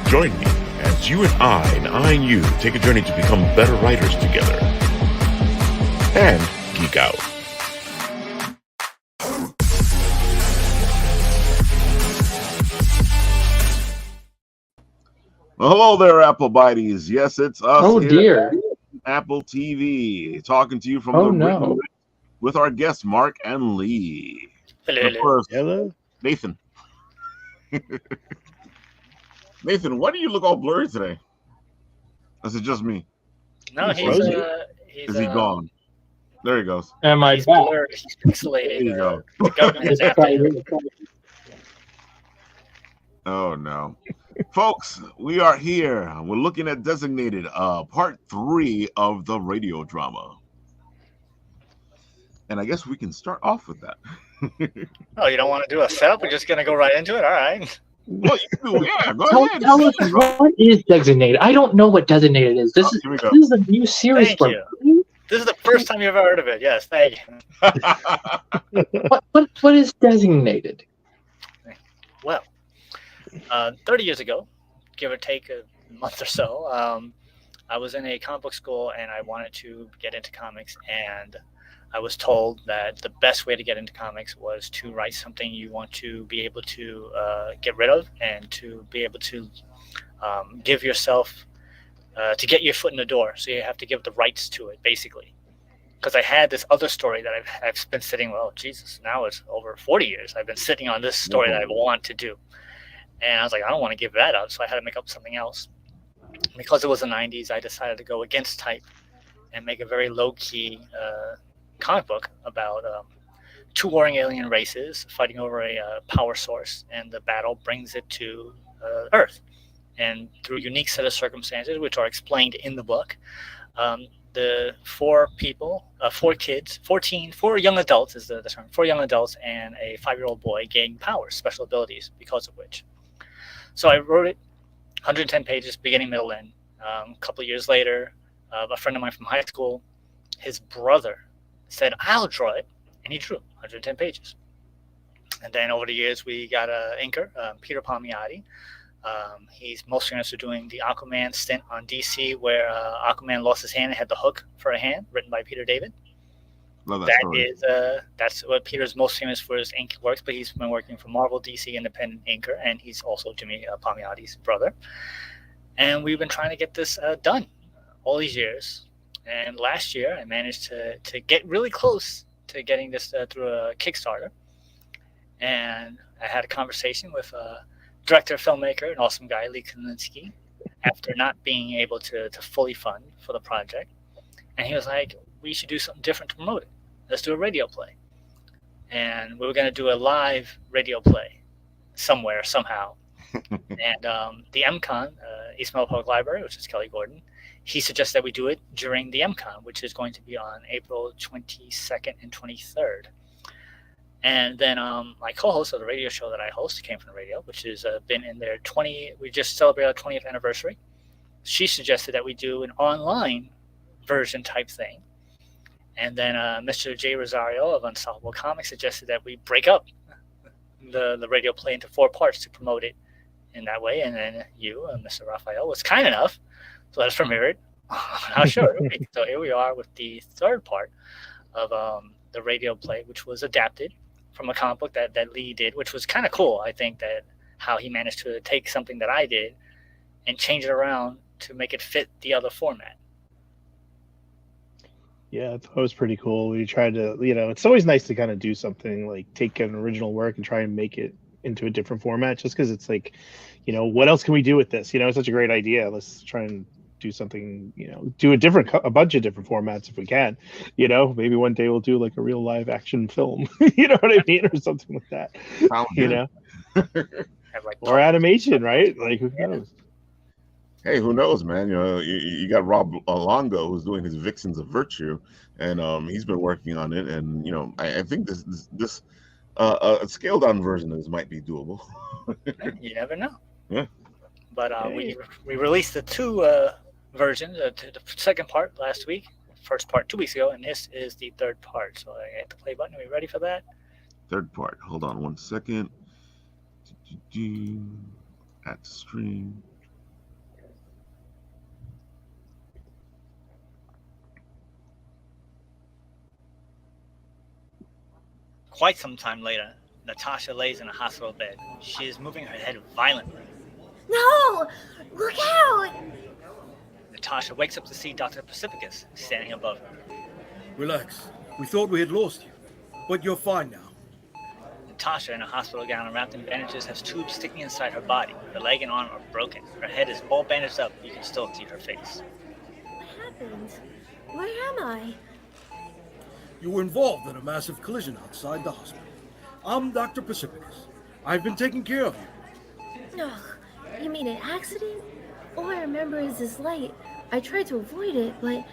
Join me as you and I and you take a journey to become better writers together and geek out. Well, hello there, Apple Bites. Yes, it's us. Oh here dear. at Apple TV, talking to you from Oh the no. Writ with our guests Mark and Lee. Hello, And of hello. course, Hello. Nathan. Nathan, why do you look all blurry today? Is it just me? No, He's frozen. Is he gone? There he goes. Am I He's back? blurred. He's pixelated. There you go. The government is after him. Oh no. Folks, we are here. We're looking at Designated, part 3 of the radio drama. And I guess we can start off with that. Oh, you don't want to do a setup? We're just going to go right into it? All right. Well, you do, yeah, go ahead. Tell us what is Designated. I don't know what Designated is. This Here we go. is a new series Thank for me. This is the first time you've ever heard of it. Yes, thank you. What is Designated? Well, 30 years ago, give or take a month or so, I was in a comic book school and I wanted to get into comics, and I was told that the best way to get into comics was to write something you want to be able to get rid of and to be able to give yourself, to get your foot in the door. So you have to give the rights to it, basically. Because I had this other story that I've been sitting, well, Jesus, now it's over 40 years. I've been sitting on this story that I want to do. And I was like, I don't want to give that up. So I had to make up something else. Because it was the 90s, I decided to go against type and make a very low-key comic book about two warring alien races fighting over a power source, and the battle brings it to Earth. And through a unique set of circumstances, which are explained in the book, the four young adults is the term, 4 young adults and a 5-year-old boy gain powers, special abilities, because of which. So I wrote it, 110 pages, beginning, middle, end. A couple of years later, a friend of mine from high school, his brother said, I'll draw it. And he drew 110 pages. And then over the years, we got an inker, Peter Palmiotti. He's most famous for doing the Aquaman stint on DC, where Aquaman lost his hand and had the hook for a hand, written by Peter David. Love that story. That's what Peter's most famous for, his ink works, but he's been working for Marvel, DC, independent inker, and he's also Jimmy Palmiotti's brother. And we've been trying to get this done all these years. And last year, I managed to get really close to getting this through a Kickstarter. And I had a conversation with director, filmmaker, an awesome guy, Lee Kalinsky, after not being able to fully fund for the project. And he was like, we should do something different to promote it. Let's do a radio play. And we were going to do a live radio play somewhere, somehow. And the MCon, East Melville Public Library, which is Kelly Gordon, he suggested that we do it during the MCon, which is going to be on April 22nd and 23rd. And then my co-host of the radio show that I host, Came From the Radio, which has been in their we just celebrated our 20th anniversary. She suggested that we do an online version type thing. And then Mr. Jay Rosario of Unstoppable Comics suggested that we break up the radio play into 4 parts to promote it in that way. And then you, Mr. Raphael, was kind enough to let us premiere it. How sure it would be. So here we are with the 3rd part of the radio play, which was adapted from a comic book that Lee did, which was kind of cool. I think that how he managed to take something that I did and change it around to make it fit the other format. Yeah, that was pretty cool. We tried to, it's always nice to kind of do something like take an original work and try and make it into a different format, just because it's like, what else can we do with this? It's such a great idea. Let's try and do something, do a bunch of different formats if we can, maybe one day we'll do like a real live action film, you know what I mean? Or something like that, Have like or animation, right? Like, who knows? Hey, who knows, man? You got Rob Longo, who's doing his Vixens of Virtue, and he's been working on it. And I think this a scaled down version of this might be doable. You never know. Yeah. But we released the 2 versions. The 2nd part last week, 1st part 2 weeks ago, and this is the 3rd part. So I hit the play button. Are we ready for that? 3rd part. Hold on one second. At stream. Quite some time later, Natasha lays in a hospital bed. She is moving her head violently. No! Look out! Natasha wakes up to see Dr. Pacificus standing above her. Relax. We thought we had lost you, but you're fine now. Natasha, in a hospital gown and wrapped in bandages, has tubes sticking inside her body. Her leg and arm are broken. Her head is all bandaged up. You can still see her face. What happened? Where am I? You were involved in a massive collision outside the hospital. I'm Dr. Pacificus. I've been taking care of you. Ugh, you mean an accident? All I remember is this light. I tried to avoid it, but...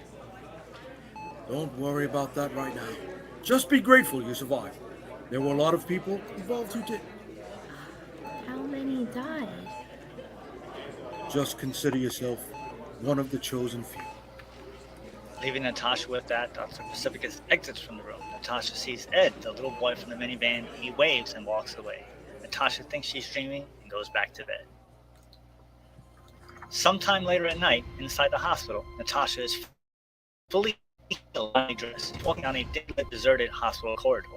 Don't worry about that right now. Just be grateful you survived. There were a lot of people involved who did. How many died? Just consider yourself one of the chosen few. Leaving Natasha with that, Dr. Pacificus exits from the room. Natasha sees Ed, the little boy from the minivan. He waves and walks away. Natasha thinks she's dreaming and goes back to bed. Sometime later at night, inside the hospital, Natasha is fully dressed, walking down a dim-lit, deserted hospital corridor.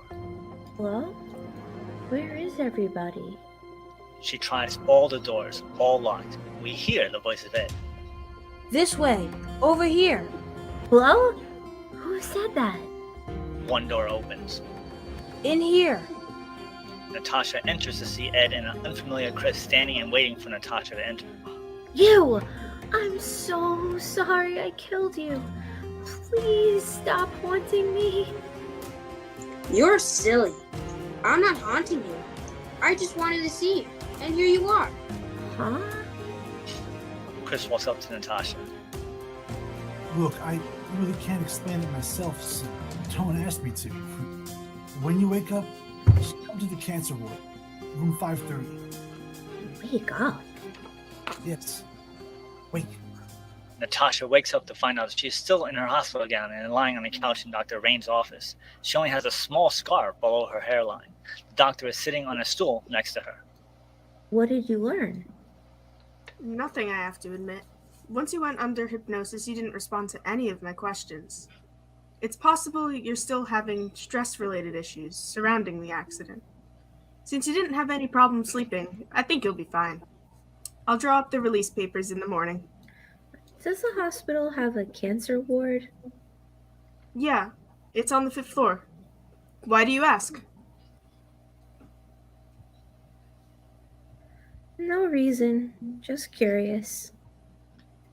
Hello? Where is everybody? She tries all the doors, all locked. We hear the voice of Ed. This way. Over here. Hello? Who said that? One door opens. In here. Natasha enters to see Ed and an unfamiliar Chris standing and waiting for Natasha to enter. You! I'm so sorry I killed you. Please stop haunting me. You're silly. I'm not haunting you. I just wanted to see you, and here you are. Huh? Chris walks up to Natasha. Look, I really can't explain it myself, so don't ask me to. When you wake up, just come to the cancer ward, room 530. Wake up? Yes. Wake. Natasha wakes up to find out she is still in her hospital gown and lying on a couch in Dr. Rain's office. She only has a small scar below her hairline. The doctor is sitting on a stool next to her. What did you learn? Nothing, I have to admit. Once you went under hypnosis, you didn't respond to any of my questions. It's possible you're still having stress-related issues surrounding the accident. Since you didn't have any problem sleeping, I think you'll be fine. I'll draw up the release papers in the morning. Does the hospital have a cancer ward? Yeah, it's on the 5th floor. Why do you ask? No reason. Just curious.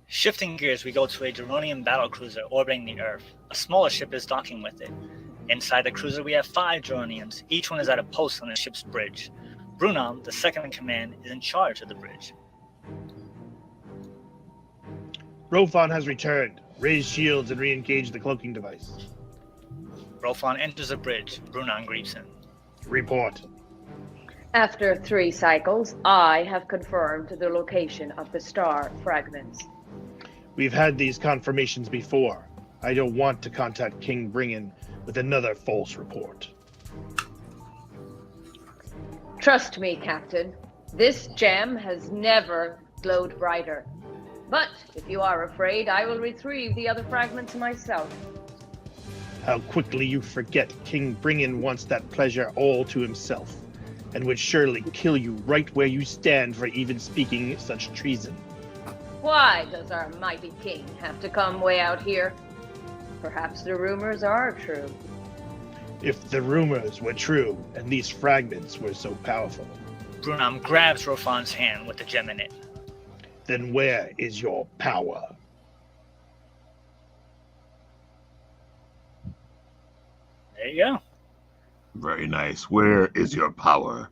Shifting gears, we go to a Duronian battlecruiser orbiting the Earth. A smaller ship is docking with it. Inside the cruiser, we have 5 Duronians. Each one is at a post on the ship's bridge. Brunam, the second in command, is in charge of the bridge. Rofon has returned. Raise shields and re-engage the cloaking device. Rofon enters the bridge. Brunam greets him. Report. After 3 cycles, I have confirmed the location of the star fragments. We've had these confirmations before. I don't want to contact King Bringen with another false report. Trust me, Captain. This gem has never glowed brighter. But if you are afraid, I will retrieve the other fragments myself. How quickly you forget King Bringen wants that pleasure all to himself, and would surely kill you right where you stand for even speaking such treason. Why does our mighty king have to come way out here? Perhaps the rumors are true. If the rumors were true, and these fragments were so powerful, Brunam grabs Rofon's hand with the gem in it. Then where is your power? There you go. Very nice. Where is your power?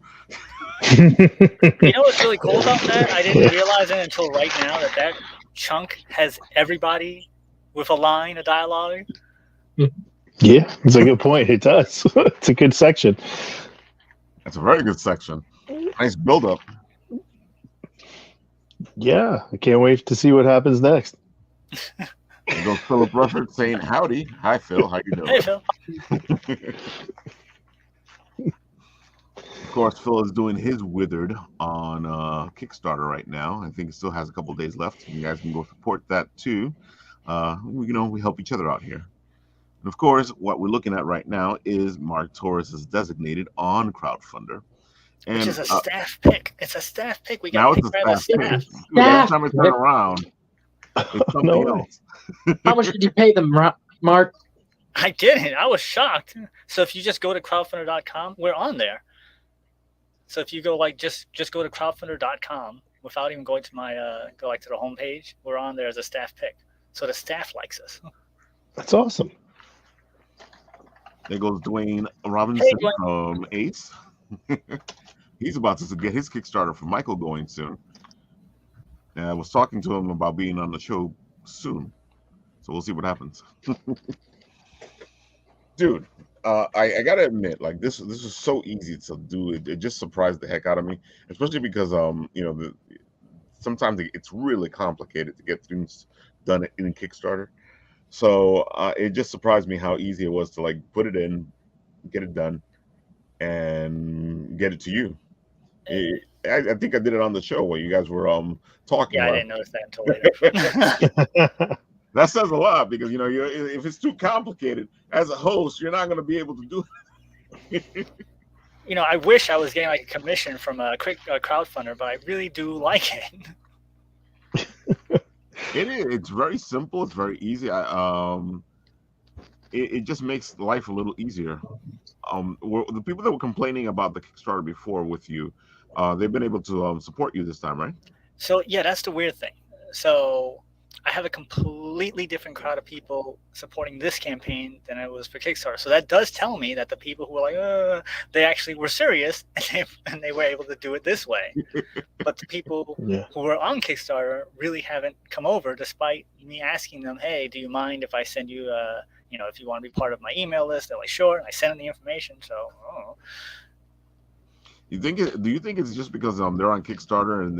You know what's really cool about that? I didn't realize it until right now that chunk has everybody with a line of dialogue. Yeah, it's a good point. It does. It's a good section. That's a very good section. Nice build-up. Yeah, I can't wait to see what happens next. There goes Philip Rufford saying howdy. Hi, Phil. How you doing? Hey, Phil. Of course, Phil is doing his Withered on Kickstarter right now. I think it still has a couple of days left. You guys can go support that too. We help each other out here. And of course, what we're looking at right now is Mark Torres is designated on Crowdfundr. And Which is a staff pick. It's a staff pick. We now got it's picked a by the staff pick. staff. Dude, every time I turn around, it's something No way. else. How much did you pay them, Mark? I didn't. I was shocked. So if you just go to crowdfundr.com, we're on there. So if you go just go to crowdfundr.com without even going to my to the homepage, we're on there as a staff pick. So the staff likes us. That's awesome. There goes Dwayne Robinson from Ace. He's about to get his Kickstarter for Michael going soon. And I was talking to him about being on the show soon. So we'll see what happens. Dude, I gotta admit, like this is so easy to do. It just surprised the heck out of me, especially because sometimes it's really complicated to get things done in Kickstarter. So it just surprised me how easy it was to like put it in, get it done, and get it to you. I think I did it on the show where you guys were talking. Yeah, I didn't notice that until later. That says a lot because if it's too complicated as a host, you're not going to be able to do it. I wish I was getting like a commission from a crowdfunder, but I really do like it. It is. It's very simple. It's very easy. It just makes life a little easier. The people that were complaining about the Kickstarter before with you, they've been able to support you this time, right? So yeah, that's the weird thing. So I have a completely different crowd of people supporting this campaign than it was for Kickstarter. So that does tell me that the people who were like, they actually were serious and they were able to do it this way. But the people who were on Kickstarter really haven't come over, despite me asking them, hey, do you mind if I send you, if you want to be part of my email list? They're like, sure. And I send them the information. So, Do you think it's just because they're on Kickstarter and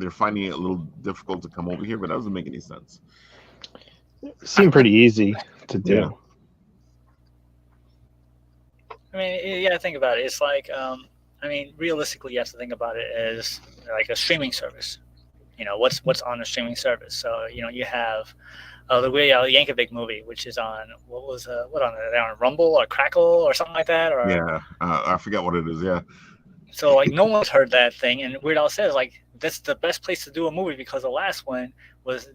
they're finding it a little difficult to come over here? But that doesn't make any sense. It seemed pretty easy to do. Yeah. I mean, yeah, think about it. It's like, realistically, you have to think about it as like a streaming service. What's on a streaming service. So, you have the Yankovic movie, which is on on Rumble or Crackle or something like that. Or yeah, I forget what it is. Yeah. So like no one's heard that thing, and Weird Al says like that's the best place to do a movie because the last one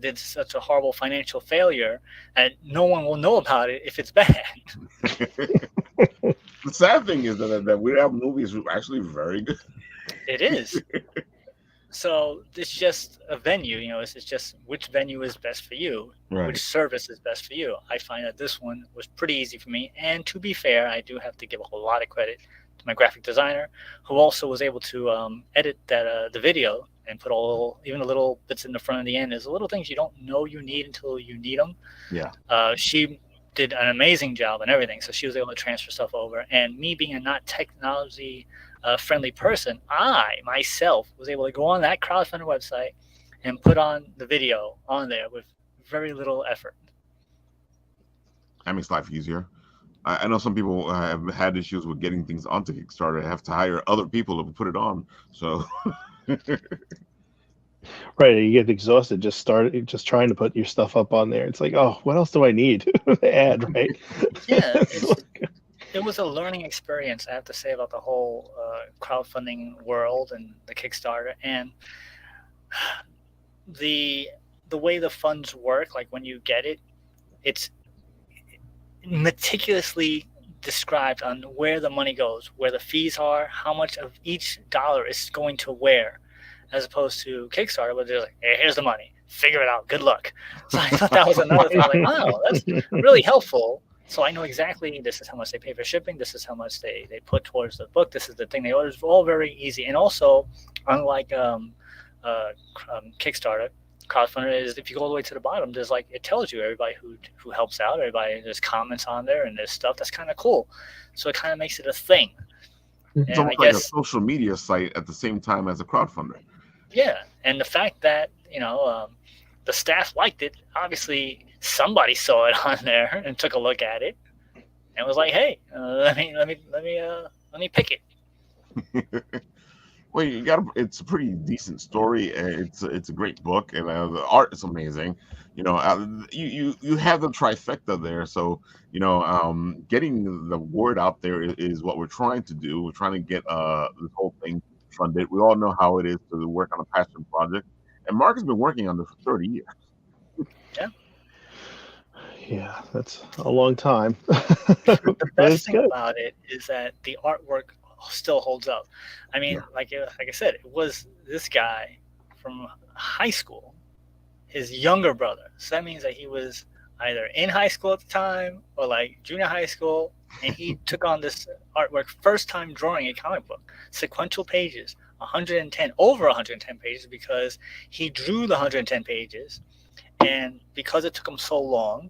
did such a horrible financial failure, and no one will know about it if it's bad. The sad thing is that Weird Al movie is actually very good. It is. So it's just a venue, it's just which venue is best for you, right. Which service is best for you. I find that this one was pretty easy for me, and to be fair, I do have to give a whole lot of credit to my graphic designer, who also was able to edit that the video and put even the little bits in the front and the end. There's little things you don't know you need until you need them. Yeah. She did an amazing job and everything, so she was able to transfer stuff over. And me being a not technology friendly person, I myself was able to go on that Crowdfundr website and put on the video on there with very little effort. That makes life easier. I know some people have had issues with getting things onto Kickstarter. They have to hire other people to put it on. So, right, you get exhausted just trying to put your stuff up on there. It's like, oh, what else do I need to add, right? Yeah, it was a learning experience, I have to say, about the whole crowdfunding world and the Kickstarter, and the way the funds work. Like when you get it, it's meticulously described on where the money goes, where the fees are, how much of each dollar is going to where, as opposed to Kickstarter, where they're like, hey, here's the money, figure it out, good luck. So I thought that was another thing. Like, wow, that's really helpful. So I know exactly this is how much they pay for shipping, this is how much they put towards the book, this is the thing they order. It's all very easy. And also, unlike Kickstarter, Crowdfundr is, if you go all the way to the bottom, there's like, it tells you everybody who helps out, there's comments on there, and there's stuff that's kind of cool. So it kind of makes it a thing. It's almost like a social media site at the same time as a crowdfunder. Yeah, and the fact that the staff liked it, obviously somebody saw it on there and took a look at it and was like, hey, let me pick it. Well, you got it's a pretty decent story. And it's a great book, and the art is amazing. You have the trifecta there. So getting the word out there is what we're trying to do. We're trying to get this whole thing funded. We all know how it is to work on a passion project, and Mark has been working on this for 30 years. Yeah. Yeah, that's a long time. The best thing about it is that the artwork still holds up. I mean, like I said, it was this guy from high school, his younger brother. So that means that he was either in high school at the time or like junior high school, and he took on this artwork, first time drawing a comic book, sequential pages, over 110 pages, because he drew the 110 pages, and because it took him so long,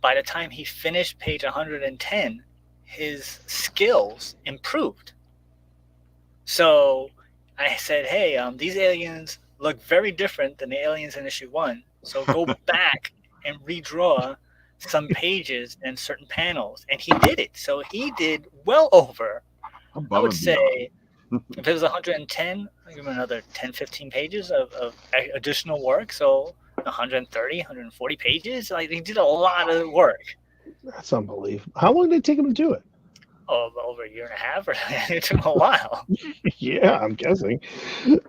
by the time he finished page 110, his skills improved. So I said, hey, these aliens look very different than the aliens in issue 1. So go back and redraw some pages and certain panels. And he did it. So he did well over, I would say, if it was 110, I'll give him another 10, 15 pages of additional work. So 130, 140 pages. Like, he did a lot of work. That's unbelievable. How long did it take him to do it? Oh, over a year and a half. It took him a while. Yeah, I'm guessing.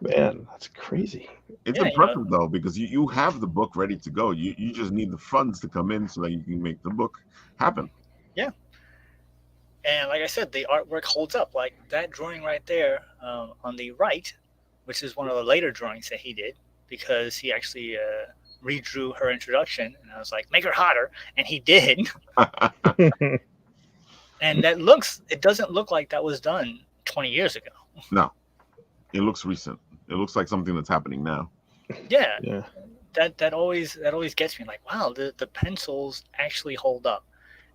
Man, that's crazy. It's impressive though, because you have the book ready to go. You just need the funds to come in so that you can make the book happen. Yeah. And like I said, the artwork holds up. Like that drawing right there on the right, which is one of the later drawings that he did, because he actually redrew her introduction, and I was like, make her hotter, and he did. And it doesn't look like that was done 20 years ago. No, it looks recent. It looks like something that's happening now. Yeah. That always gets me, like, wow, the pencils actually hold up.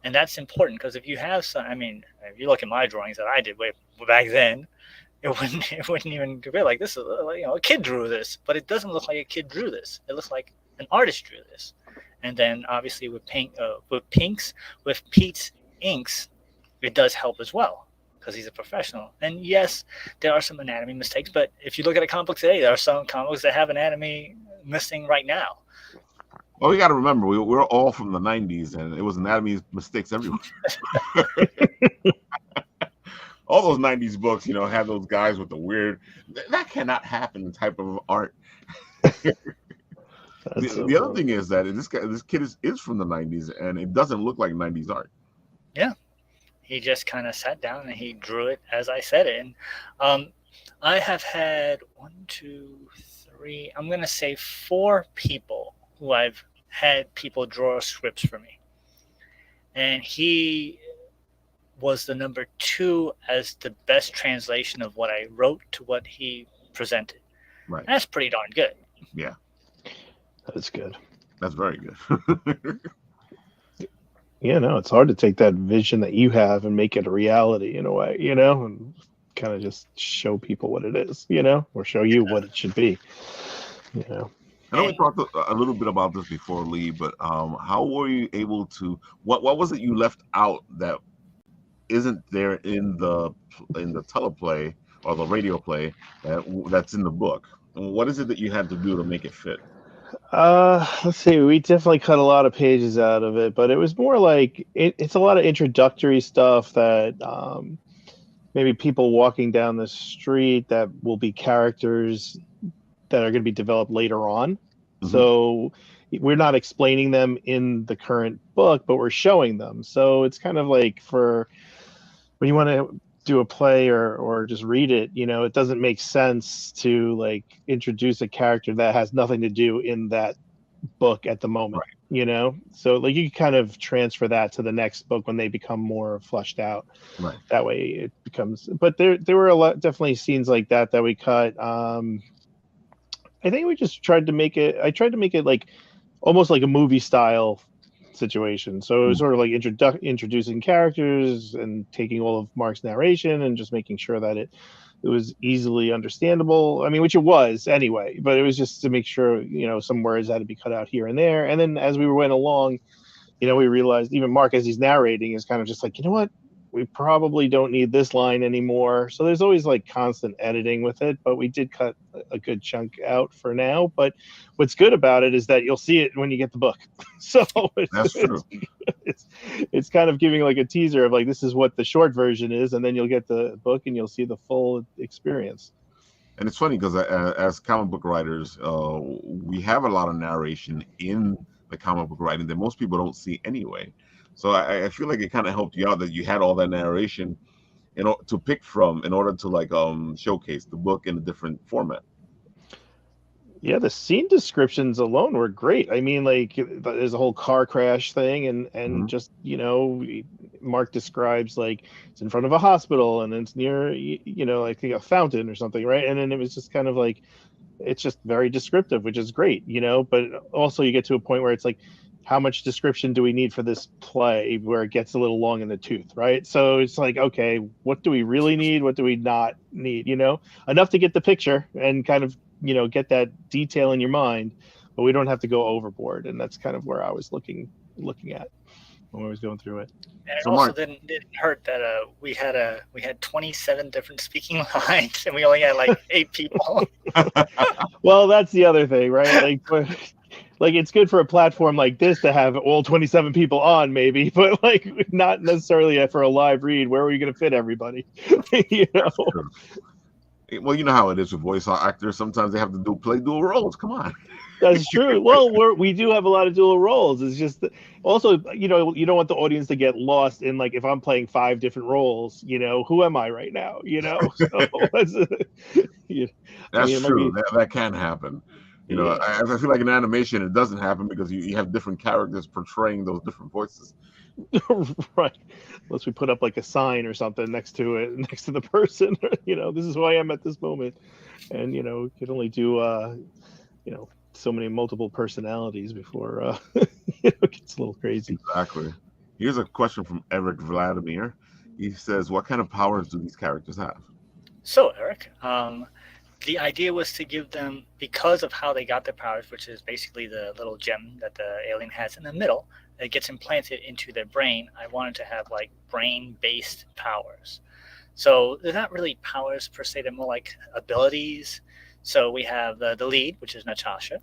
And that's important, because if you have some, I mean, if you look at my drawings that I did way back then, it wouldn't even be like, this is, a kid drew this, but it doesn't look like a kid drew this. It looks like an artist drew this. And then obviously with Pete's inks, it does help as well, because he's a professional. And yes, there are some anatomy mistakes, but if you look at a comic book today, there are some comic books that have anatomy missing right now. Well, we got to remember, we're all from the 90s, and it was anatomy mistakes everywhere. All those 90s books, have those guys with the weird, that cannot happen type of art. The other thing is that this kid is from the 90s, and it doesn't look like 90s art. Yeah. He just kind of sat down and he drew it as I said it. And I have had 1, 2, 3, I'm going to say 4 people who I've had people draw scripts for me. And he was the number 2 as the best translation of what I wrote to what he presented. Right. And that's pretty darn good. Yeah. That's good. That's very good. Yeah, no, it's hard to take that vision that you have and make it a reality in a way, and kind of just show people what it is, or show you what it should be, I know we talked a little bit about this before, Lee, but how were you able to? What was it you left out that isn't there in the teleplay or the radio play that's in the book? And what is it that you had to do to make it fit? Let's see. We definitely cut a lot of pages out of it, but it was more like it's a lot of introductory stuff that maybe people walking down the street that will be characters that are going to be developed later on. Mm-hmm. So we're not explaining them in the current book, but we're showing them. So it's kind of like for when you want to do a play or just read it, it doesn't make sense to like introduce a character that has nothing to do in that book at the moment, right. So like you kind of transfer that to the next book when they become more fleshed out. Right. That way it becomes, but there were definitely scenes like that we cut. I think we just tried to make it like almost like a movie style situation. So it was sort of like introducing characters and taking all of Mark's narration and just making sure that it was easily understandable. I mean, which it was anyway, but it was just to make sure, some words had to be cut out here and there. And then as we went along, we realized even Mark, as he's narrating, is kind of just like, you know what, we probably don't need this line anymore. So there's always like constant editing with it, but we did cut a good chunk out for now. But what's good about it is that you'll see it when you get the book. So That's true. It's kind of giving like a teaser of like, this is what the short version is, and then you'll get the book and you'll see the full experience. And it's funny because as comic book writers, we have a lot of narration in the comic book writing that most people don't see anyway. So I feel like it kind of helped you out that you had all that narration to pick from in order to like showcase the book in a different format. Yeah, the scene descriptions alone were great. I mean, like there's a whole car crash thing, and just Mark describes like it's in front of a hospital and it's near like a fountain or something, right? And then it was just kind of like it's just very descriptive, which is great, But also you get to a point where it's like, how much description do we need for this play where it gets a little long in the tooth, right? So it's like, okay, what do we really need? What do we not need? Enough to get the picture and kind of get that detail in your mind, but we don't have to go overboard. And that's kind of where I was looking at when I was going through it. And it also didn't hurt that we had 27 different speaking lines and we only had like 8 people. Well, that's the other thing, right? Like it's good for a platform like this to have all 27 people on, maybe, but like not necessarily for a live read. Where are you going to fit everybody? Well, you know how it is with voice actors. Sometimes they have to play dual roles. Come on. That's true. Well, we do have a lot of dual roles. It's just also, you don't want the audience to get lost in like, if I'm playing 5 different roles, who am I right now? So that's true. That can happen. I feel like in animation, it doesn't happen because you have different characters portraying those different voices. Right. Unless we put up like a sign or something next to the person, this is who I am at this moment. And, you can only do, so many multiple personalities before it gets a little crazy. Exactly. Here's a question from Eric Vladimir. He says, what kind of powers do these characters have? So, Eric, the idea was to give them, because of how they got their powers, which is basically the little gem that the alien has in the middle that gets implanted into their brain, I wanted to have like brain-based powers. So they're not really powers per se, they're more like abilities. So we have the lead, which is Natasha.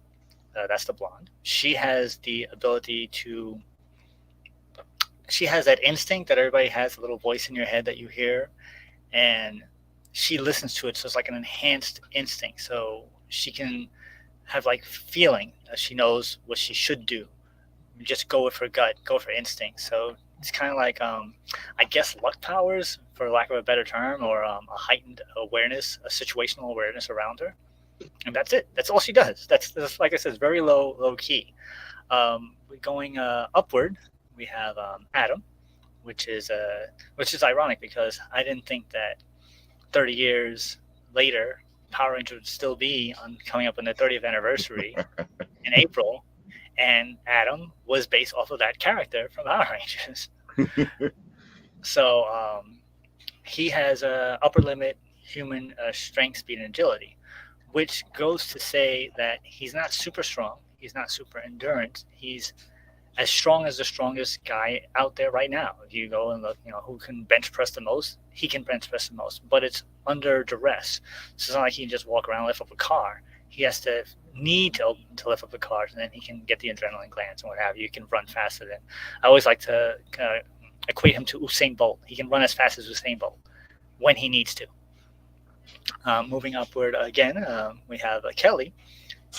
That's the blonde. She has the ability she has that instinct that everybody has, a little voice in your head that you hear, and she listens to it. So it's like an enhanced instinct. So she can have like feeling. She knows what she should do. Just go with her gut, go with her instinct. So it's kind of like, I guess, luck powers, for lack of a better term, or a heightened awareness, a situational awareness around her. And that's it. That's all she does. That's like I said, very low key. Going upward, we have Adam, which is ironic because I didn't think that 30 years later, Power Rangers would still be coming up on their 30th anniversary in April, and Adam was based off of that character from Power Rangers. So he has a upper limit human strength, speed, and agility, which goes to say that he's not super strong. He's not super endurance. He's as strong as the strongest guy out there right now. If you go and look, who can bench press the most, he can bench press the most, but it's under duress. So it's not like he can just walk around and lift up a car. He has to need to lift up the car, and then he can get the adrenaline glands and what have you. He can run faster than. I always like to equate him to Usain Bolt. He can run as fast as Usain Bolt when he needs to. Moving upward again, we have Kelly,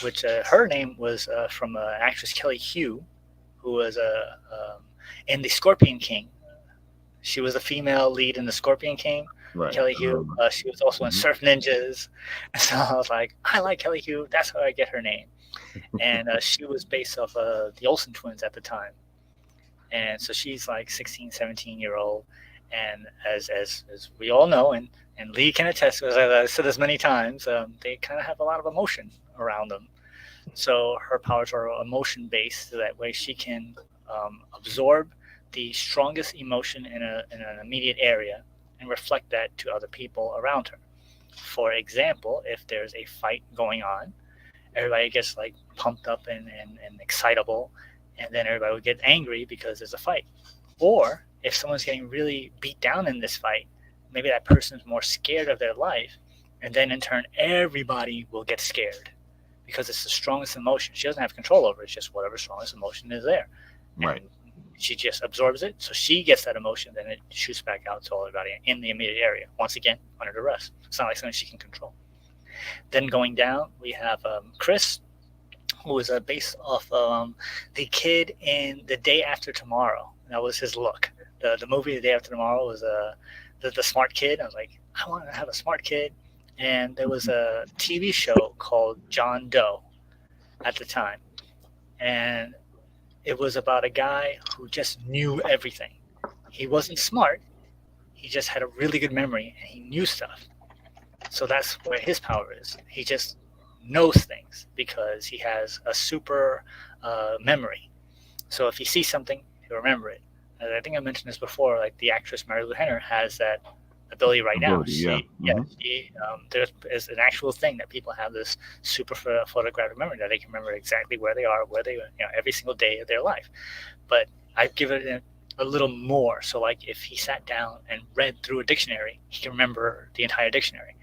which her name was from actress Kelly Hu, who was in the Scorpion King. She was a female lead in the Scorpion King. Right. Kelly Hu. She was also in Surf Ninjas. So I was like, I like Kelly Hu. That's how I get her name. And she was based off the Olsen twins at the time. And so she's like 16, 17-year-old. And as we all know, and Lee can attest, as I've said this many times, they kind of have a lot of emotion around them. So her powers are emotion based, so that way she can absorb the strongest emotion in an immediate area and reflect that to other people around her. For example, if there's a fight going on, everybody gets like pumped up and excitable, and then everybody would get angry because there's a fight. Or if someone's getting really beat down in this fight, maybe that person's more scared of their life, and then in turn everybody will get scared because it's the strongest emotion. She doesn't have control over it. It's just whatever strongest emotion is there. Right. And she just absorbs it, so she gets that emotion, then it shoots back out to everybody in the immediate area, once again under duress. It's not like something she can control. Then going down, we have Chris, who is based off the kid in The Day After Tomorrow. That was his look. The movie The Day After Tomorrow was the smart kid. I was like, I want to have a smart kid. And there was a TV show called John Doe at the time. And it was about a guy who just knew everything. He wasn't smart. He just had a really good memory, and he knew stuff. So that's where his power is. He just knows things because he has a super memory. So if he sees something, he'll remember it. And I think I mentioned this before, like the actress Mary Lou Henner has that ability right now. There is an actual thing that people have, this super photographic memory that they can remember exactly where they are, every single day of their life. But I've given it a little more. So like if he sat down and read through a dictionary, he can remember the entire dictionary.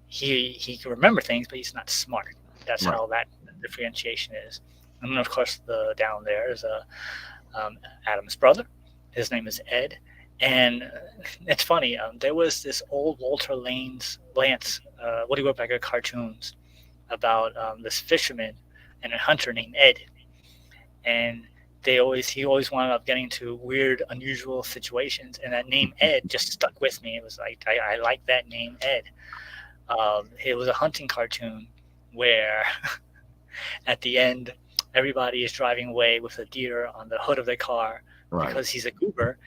He can remember things, but he's not smart. That's how that differentiation is. And then of course down there is Adam's brother. His name is Ed. And it's funny, there was this old Walter Lance Woody Woodpecker cartoons about this fisherman and a hunter named Ed. And he always wound up getting into weird, unusual situations. And that name Ed just stuck with me. It was like, I like that name Ed. It was a hunting cartoon where at the end, everybody is driving away with a deer on the hood of their car because he's a goober.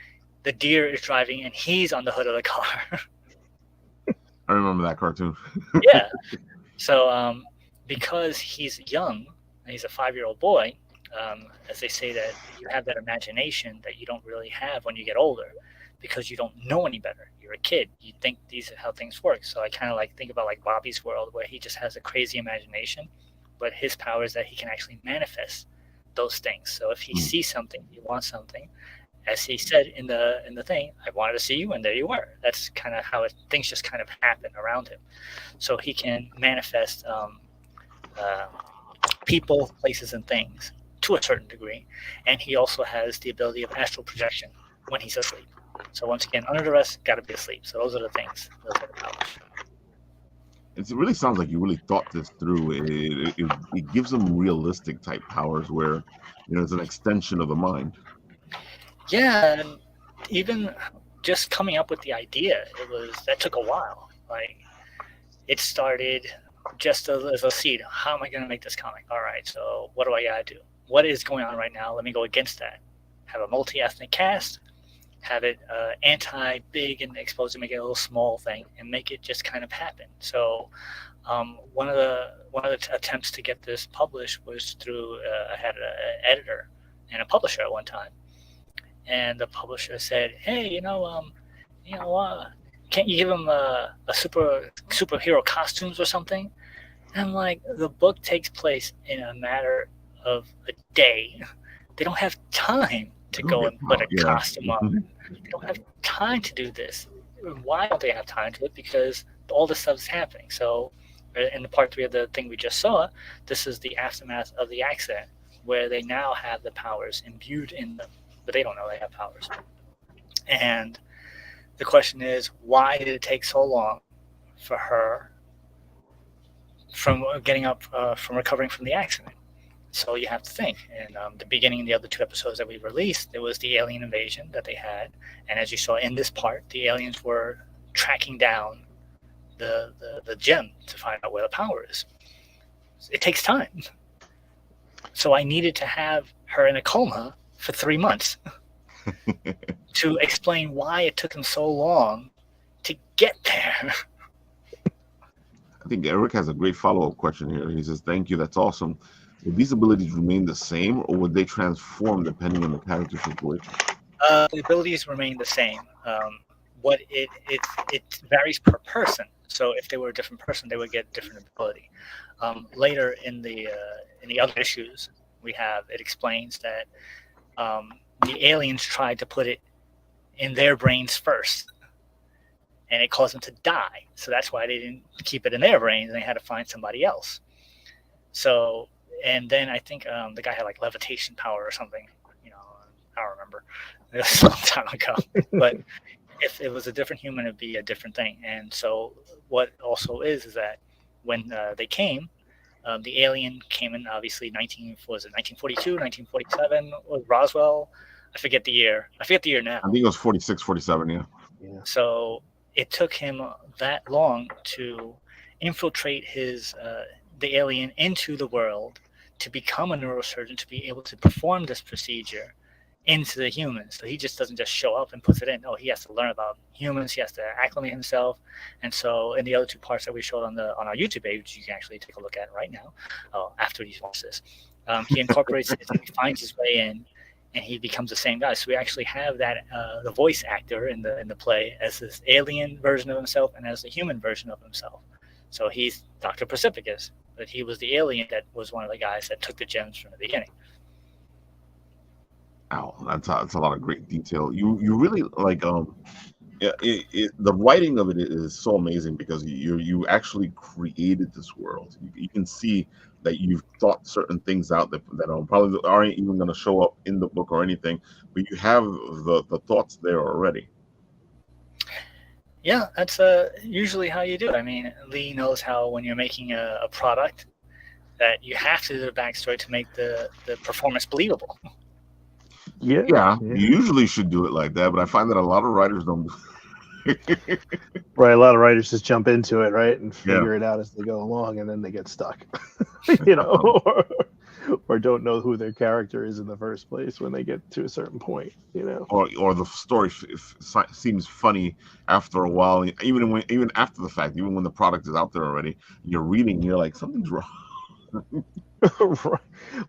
The deer is driving and he's on the hood of the car. I remember that cartoon. Yeah. So because he's young and he's a 5-year-old boy, as they say that you have that imagination that you don't really have when you get older because you don't know any better. You're a kid. You think these are how things work. So I kind of think about like Bobby's world where he just has a crazy imagination, but his power is that he can actually manifest those things. So if he sees something, he wants something, as he said in the thing, I wanted to see you, and there you were. That's kind of how things just kind of happen around him. So he can manifest people, places, and things to a certain degree. And he also has the ability of astral projection when he's asleep. So once again, under duress, got to be asleep. So those are the things. Those are the powers. It really sounds like you really thought this through. It gives them realistic type powers where, it's an extension of the mind. Yeah, and even just coming up with the idea, that took a while. Like, it started just as a seed. How am I going to make this comic? All right, so what do I got to do? What is going on right now? Let me go against that. Have a multi-ethnic cast, have it anti-big and exposed to make it a little small thing, and make it just kind of happen. So one of the attempts to get this published was through I had an editor and a publisher at one time. And the publisher said, "Hey, can't you give him a superhero costumes or something?" And I'm like, the book takes place in a matter of a day. They don't have time to go and put a costume on. They don't have time to do this. Why don't they have time to do it? Because all this stuff is happening. So in the part 3 of the thing we just saw, this is the aftermath of the accident, where they now have the powers imbued in them. But they don't know they have powers. And the question is, why did it take so long for her from getting up, from recovering from the accident? So you have to think. In the beginning of the other 2 episodes that we released, there was the alien invasion that they had. And as you saw in this part, the aliens were tracking down the gem to find out where the power is. It takes time. So I needed to have her in a coma for 3 months to explain why it took him so long to get there. I think Eric has a great follow-up question here. He says, "Thank you, that's awesome. Would these abilities remain the same, or would they transform depending on the character situation?" The abilities remain the same. What it varies per person. So if they were a different person, they would get a different ability. Later in the other issues, it explains that the aliens tried to put it in their brains first, and it caused them to die. So that's why they didn't keep it in their brains, and they had to find somebody else. So, and then I think the guy had like levitation power or something. I don't remember. It was a long time ago. But if it was a different human, it'd be a different thing. And so what also is that when they came, the alien came in, obviously, 1942, 1947, was Roswell? I forget the year. I forget the year now. I think it was 46, 47, yeah. So it took him that long to infiltrate the alien into the world, to become a neurosurgeon, to be able to perform this procedure into the humans. So he just doesn't just show up and puts it in. No, he has to learn about humans. He has to acclimate himself. And so in the other two parts that we showed on our YouTube page, which you can actually take a look at right now, after he watches this, he incorporates it, he finds his way in, and he becomes the same guy. So we actually have that the voice actor in the play as this alien version of himself and as the human version of himself. So he's Dr. Precipicus, but he was the alien that was one of the guys that took the gems from the beginning. Wow, that's a lot of great detail. You really like the writing of it is so amazing because you actually created this world. You can see that you've thought certain things out that probably aren't even going to show up in the book or anything, but you have the thoughts there already. Yeah, that's usually how you do it. I mean, Lee knows how when you're making a product that you have to do the backstory to make the performance believable. Yeah, you usually should do it like that, but I find that a lot of writers don't. Right, a lot of writers just jump into it, right, and figure it out as they go along, and then they get stuck, or don't know who their character is in the first place when they get to a certain point, Or the story seems funny after a while, even after the fact, even when the product is out there already, you're reading, you're like, something's wrong. Right.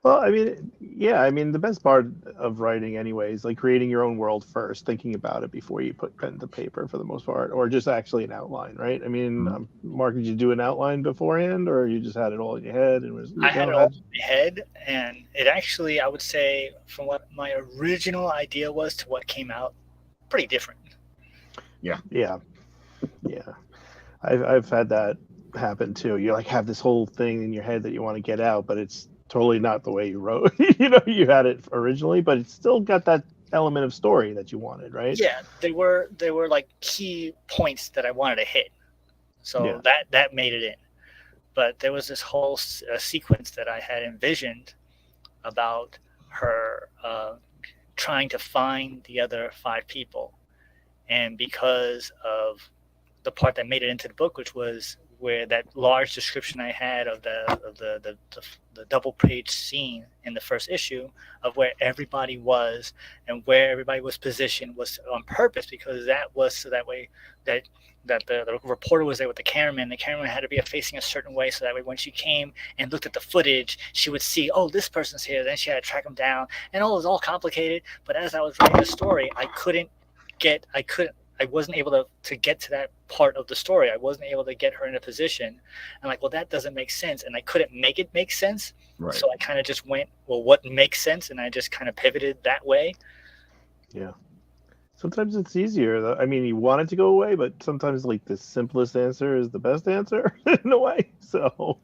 Well, I mean, the best part of writing anyway is like creating your own world first, thinking about it before you put pen to paper for the most part, or just actually an outline, right? I mean, Mark, did you do an outline beforehand, or you just had it all in your head? I had it all in my head, and it actually, I would say, from what my original idea was to what came out, pretty different. Yeah. I've had that happen too. You like have this whole thing in your head that you want to get out, but it's totally not the way you wrote. You had it originally, but it's still got that element of story that you wanted, right? Yeah, they were like key points that I wanted to hit, so that made it in. But there was this whole sequence that I had envisioned about her trying to find the other 5 people, and because of the part that made it into the book, which was where that large description I had of the double page scene in the first issue of where everybody was and where everybody was positioned was on purpose, because that was so that way that the reporter was there with the cameraman had to be facing a certain way, so that way when she came and looked at the footage, she would see, oh, this person's here, then she had to track them down, and it was all complicated. But as I was writing the story, I wasn't able to get to that part of the story. I wasn't able to get her in a position. I'm like, well, that doesn't make sense. And I couldn't make it make sense. Right. So I kind of just went, well, what makes sense? And I just kind of pivoted that way. Yeah. Sometimes it's easier, though. I mean, you want it to go away, but sometimes like the simplest answer is the best answer in a way. So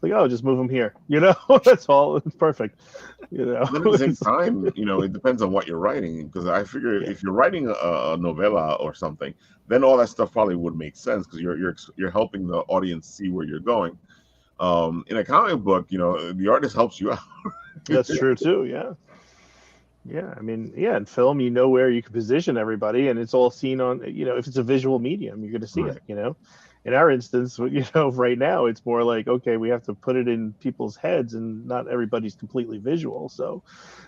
like, oh, just move them here. That's all. It's perfect. But at the same time, it depends on what you're writing. Because I figure if you're writing a novella or something, then all that stuff probably would make sense because you're helping the audience see where you're going. In a comic book, the artist helps you out. That's true too. Yeah. Yeah, I mean, in film, where you can position everybody, and it's all seen on, if it's a visual medium, you're going to see it, In our instance, right now, it's more like, okay, we have to put it in people's heads, and not everybody's completely visual. So,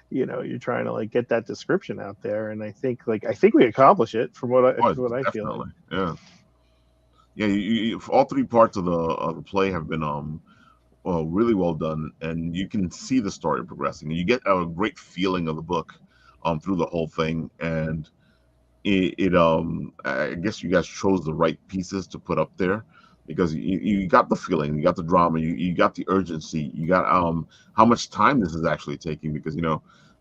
you're trying to like get that description out there, and I think we accomplish it from what I feel. Yeah. You all 3 parts of the play have been really well done, and you can see the story progressing, and you get a great feeling of the book through the whole thing. And I guess you guys chose the right pieces to put up there, because you got the feeling, you got the drama, you got the urgency, you got how much time this is actually taking, because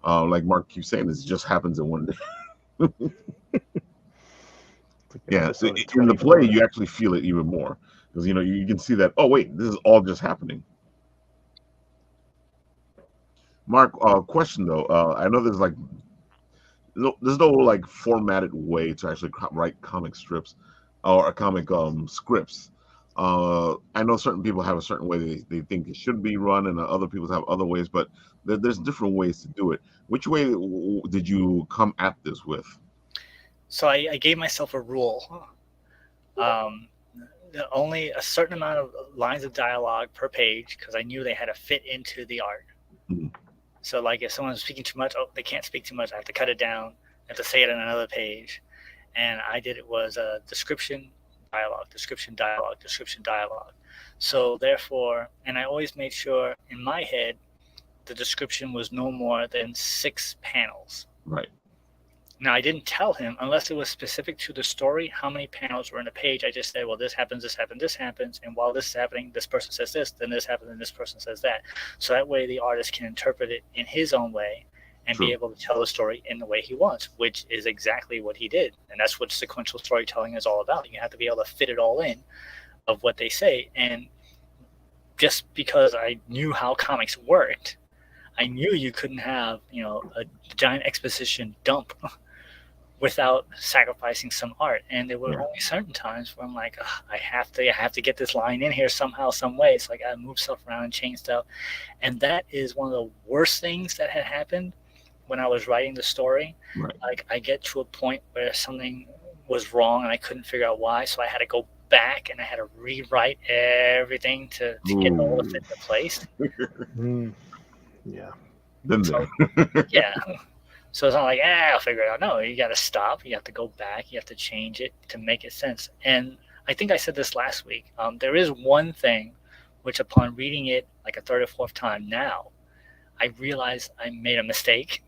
like Mark keeps saying, this just happens in one day. Yeah, so in the play, you actually feel it even more because you can see that. Oh wait, this is all just happening. Mark, question though. I know there's no like formatted way to actually write comic strips or comic scripts. I know certain people have a certain way they think it should be run, and other people have other ways. But there's different ways to do it. Which way did you come at this with? So I gave myself a rule. Only a certain amount of lines of dialogue per page because I knew they had to fit into the art. Mm-hmm. So like if someone's speaking too much, they can't speak too much. I have to cut it down. I have to say it on another page. And I did it was a description, dialogue, description, dialogue, description, dialogue. So therefore, and I always made sure in my head, the description was no more than 6 panels. Right. Now, I didn't tell him, unless it was specific to the story, how many panels were in a page. I just said, well, this happens, this happens, this happens. And while this is happening, this person says this, then this happens, and this person says that. So that way the artist can interpret it in his own way and be able to tell the story in the way he wants, which is exactly what he did. And that's what sequential storytelling is all about. You have to be able to fit it all in of what they say. And just because I knew how comics worked, I knew you couldn't have, a giant exposition dump without sacrificing some art. And there were only certain times where I'm like, I have to get this line in here somehow, some way. So I got to move stuff around and change stuff. And that is one of the worst things that had happened when I was writing the story. Right. Like I get to a point where something was wrong and I couldn't figure out why. So I had to go back and I had to rewrite everything to get it all to fit into place. Yeah. Yeah. So it's not like, I'll figure it out. No, you got to stop. You have to go back. You have to change it to make it sense. And I think I said this last week. There is one thing which upon reading it like a third or fourth time now, I realized I made a mistake.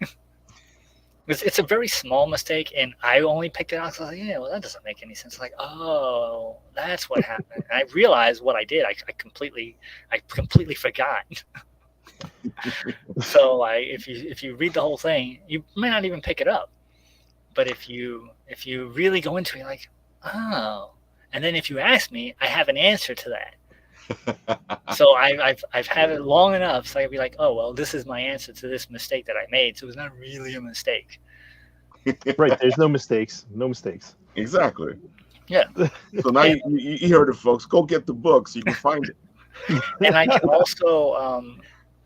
It's a very small mistake, and I only picked it out because I was like, well, that doesn't make any sense. Like, oh, that's what happened. And I realized what I did. I completely forgot. So like if you read the whole thing, you may not even pick it up. But if you really go into it, you're like, oh. And then if you ask me, I have an answer to that. So I've had it long enough, so I'd be like, oh well, this is my answer to this mistake that I made. So it's not really a mistake. Right. There's no mistakes. No mistakes. Exactly. Yeah. So now you heard it, folks. Go get the book so you can find it. And I can also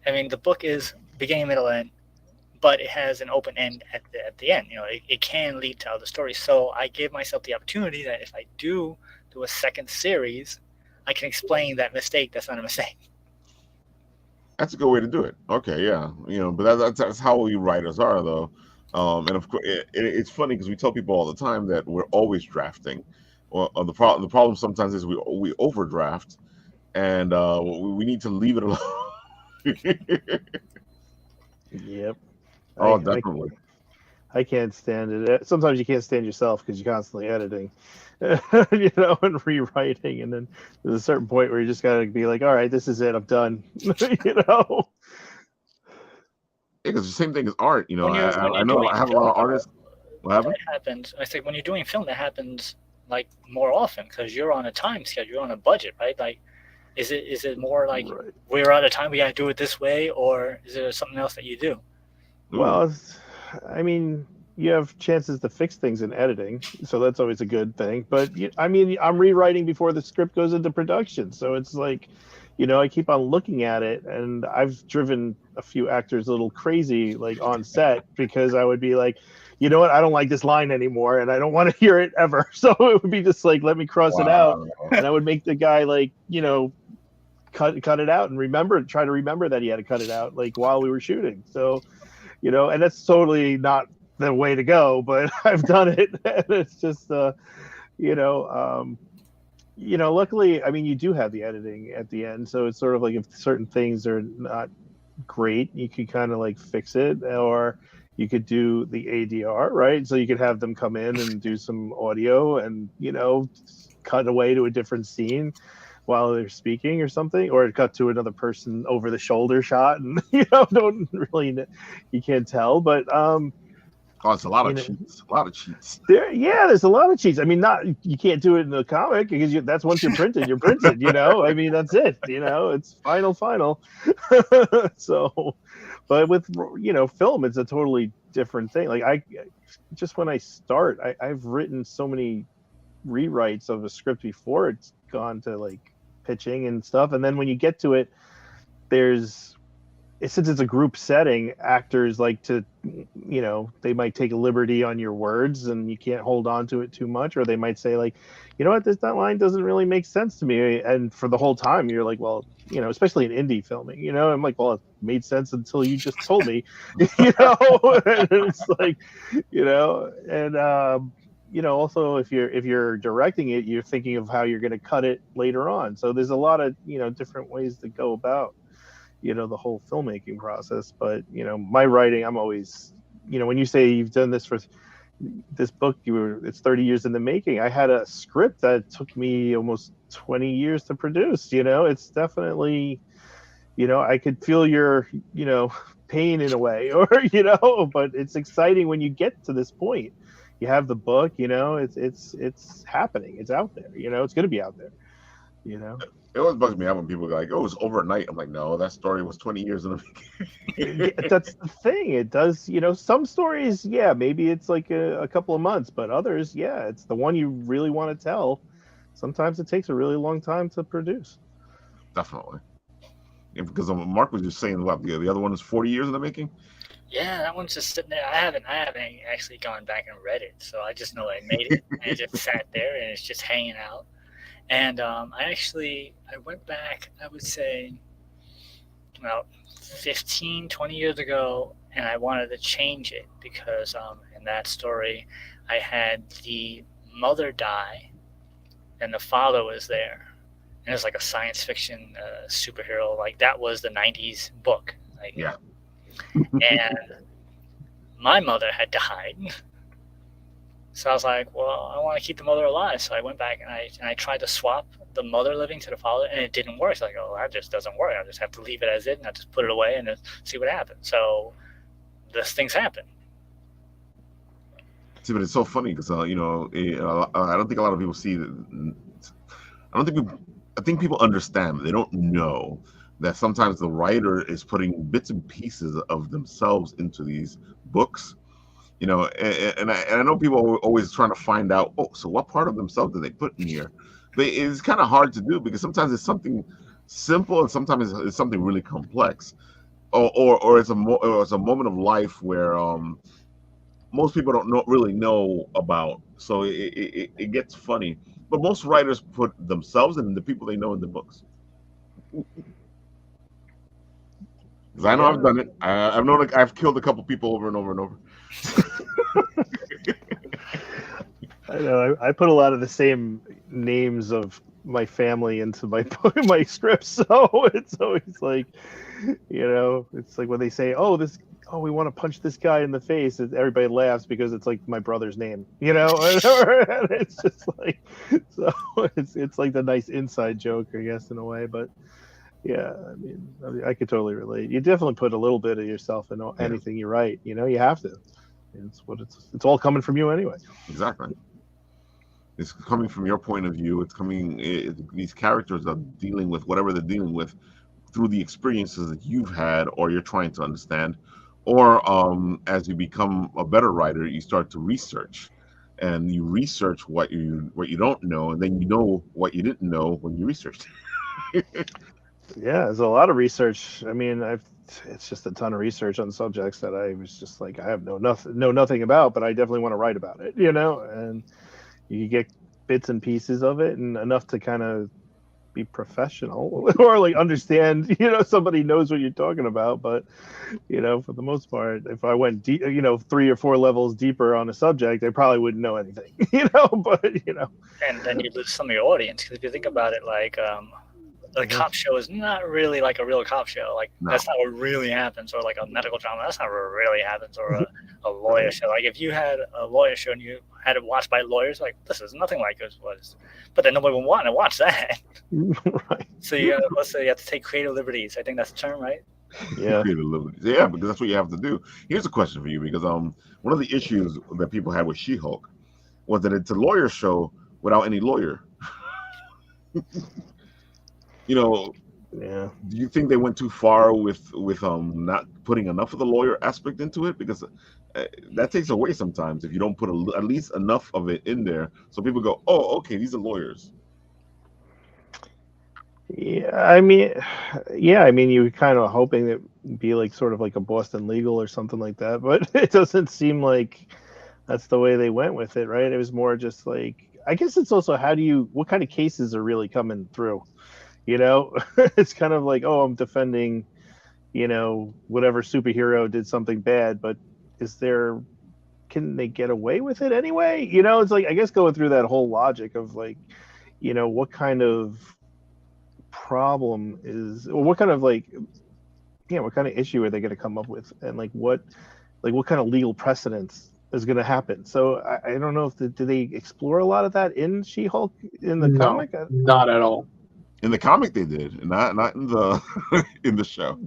the book is beginning, middle, end, but it has an open end at the end. It can lead to other stories. So I gave myself the opportunity that if I do a second series, I can explain that mistake. That's not a mistake. That's a good way to do it. Okay, yeah, but that's how we writers are, though. And of course, it's funny because we tell people all the time that we're always drafting. Well, the problem sometimes is we overdraft, and we need to leave it alone. Yep. Oh, definitely. I can't stand it. Sometimes you can't stand yourself because you're constantly editing, and rewriting, and then there's a certain point where you just gotta be like, all right, this is it, I'm done. Because the same thing as art. I know I have a lot of artists. What happened? That happens. I think when you're doing film, that happens like more often because you're on a time schedule, you're on a budget, right? Like, is it more like we're out of time, we gotta do it this way, or is there something else that you do? Well, you have chances to fix things in editing, so that's always a good thing. But I'm rewriting before the script goes into production, so it's like, I keep on looking at it, and I've driven a few actors a little crazy, like on set, because I would be like, you know what, I don't like this line anymore, and I don't want to hear it ever. So it would be just like, let me cross it out, and I would make the guy like, cut it out and try to remember that he had to cut it out like while we were shooting. So, and that's totally not the way to go, but I've done it. And it's just, luckily, you do have the editing at the end. So it's sort of like if certain things are not great, you could kind of like fix it, or you could do the ADR, right? So you could have them come in and do some audio and, cut away to a different scene while they're speaking or something, or cut to another person over the shoulder shot, and don't really, you can't tell. But Oh, it's a lot of know, cheats. A lot of cheats. There's a lot of cheats. I mean, not you can't do it in the comic because that's once you're printed, you're printed. You know, I mean, that's it. You know, it's final. So, but with film, it's a totally different thing. Like when I start, I've written so many rewrites of a script before it's gone to like pitching and stuff, and then when you get to it, since it's a group setting, actors like to, they might take a liberty on your words and you can't hold on to it too much, or they might say like, you know what, that line doesn't really make sense to me. And for the whole time you're like, well, especially in indie filming, I'm like, well, it made sense until you just told me, and it's like, and also if you're directing it, you're thinking of how you're going to cut it later on. So there's a lot of, different ways to go about the whole filmmaking process. But my writing, I'm always, when you say you've done this for this book, it's 30 years in the making. I had a script that took me almost 20 years to produce. It's definitely, I could feel your pain in a way, or but it's exciting when you get to this point. You have the book, it's happening, it's out there, it's going to be out there. It always bugs me out when people go like, "Oh, it was overnight." I'm like, "No, that story was 20 years in the making." That's the thing. It does, some stories, maybe it's like a couple of months, but others, it's the one you really want to tell. Sometimes it takes a really long time to produce. Definitely. And because Mark was just saying about the other one is 40 years in the making. Yeah, that one's just sitting there. I haven't actually gone back and read it, so I just know I made it and it just sat there and it's just hanging out. And I went back, I would say, about 15, 20 years ago, and I wanted to change it because in that story, I had the mother die, and the father was there. And it was like a science fiction superhero. Like, that was the 90s book. Like, yeah. And my mother had died. So I was like, well, I want to keep the mother alive. So I went back and I tried to swap the mother living to the father, and it didn't work. So like, oh, that just doesn't work. I just have to leave it as it, and I just put it away and see what happens. So these things happen. See, but it's so funny because I don't think a lot of people see that. I think people understand, but they don't know that sometimes the writer is putting bits and pieces of themselves into these books. And I know people are always trying to find out, so what part of themselves did they put in here? But it's kind of hard to do because sometimes it's something simple and sometimes it's something really complex, or it's a moment of life where most people don't really know about. So it gets funny. But most writers put themselves and the people they know in the books. Because I know I've done it. I've killed a couple people over and over and over. I know. I put a lot of the same names of my family into my scripts, so it's always like, it's like when they say, we want to punch this guy in the face, everybody laughs because it's like my brother's name, and it's just like, so it's like the nice inside joke, I guess, in a way. But yeah, I mean, I could totally relate. You definitely put a little bit of yourself in anything you write. You have to. It's all coming from you anyway. Exactly. It's coming from your point of view. These characters are dealing with whatever they're dealing with through the experiences that you've had or you're trying to understand. Or as you become a better writer, you start to research, and you research what you don't know, and then you know what you didn't know when you researched. Yeah, there's a lot of research. I mean, it's just a ton of research on subjects that I was just like, I have know nothing about, but I definitely want to write about it, and you get bits and pieces of it and enough to kind of be professional or like understand, somebody knows what you're talking about. But, for the most part, if I went deep, 3 or 4 levels deeper on a subject, I probably wouldn't know anything, but, And then you lose some of your audience. Because if you think about it, like, the cop show is not really like a real cop show. Like, that's not what really happens. Or like a medical drama, that's not what really happens. Or a lawyer show. Like, if you had a lawyer show and you had it watched by lawyers, like, this is nothing like it was. But then nobody would want to watch that. Right. So let's say you have to take creative liberties. I think that's the term, right? Yeah. Yeah, because that's what you have to do. Here's a question for you, because one of the issues that people had with She-Hulk was that it's a lawyer show without any lawyer. You know, Yeah. do you think they went too far with not putting enough of the lawyer aspect into it? Because that takes away sometimes if you don't put at least enough of it in there, so people go, "Oh, okay, these are lawyers." Yeah, I mean, you were kind of hoping it would be like sort of like a Boston Legal or something like that, but it doesn't seem like that's the way they went with it, right? It was more just like, I guess it's also what kind of cases are really coming through? You know, it's kind of like, oh, I'm defending, whatever superhero did something bad, but can they get away with it anyway? It's like, I guess going through that whole logic of like, what kind of problem is, or what kind of what kind of issue are they going to come up with, and what kind of legal precedence is going to happen. So I don't know if do they explore a lot of that in She-Hulk in the comic? Not at all. In the comic, they did, not in the in the show.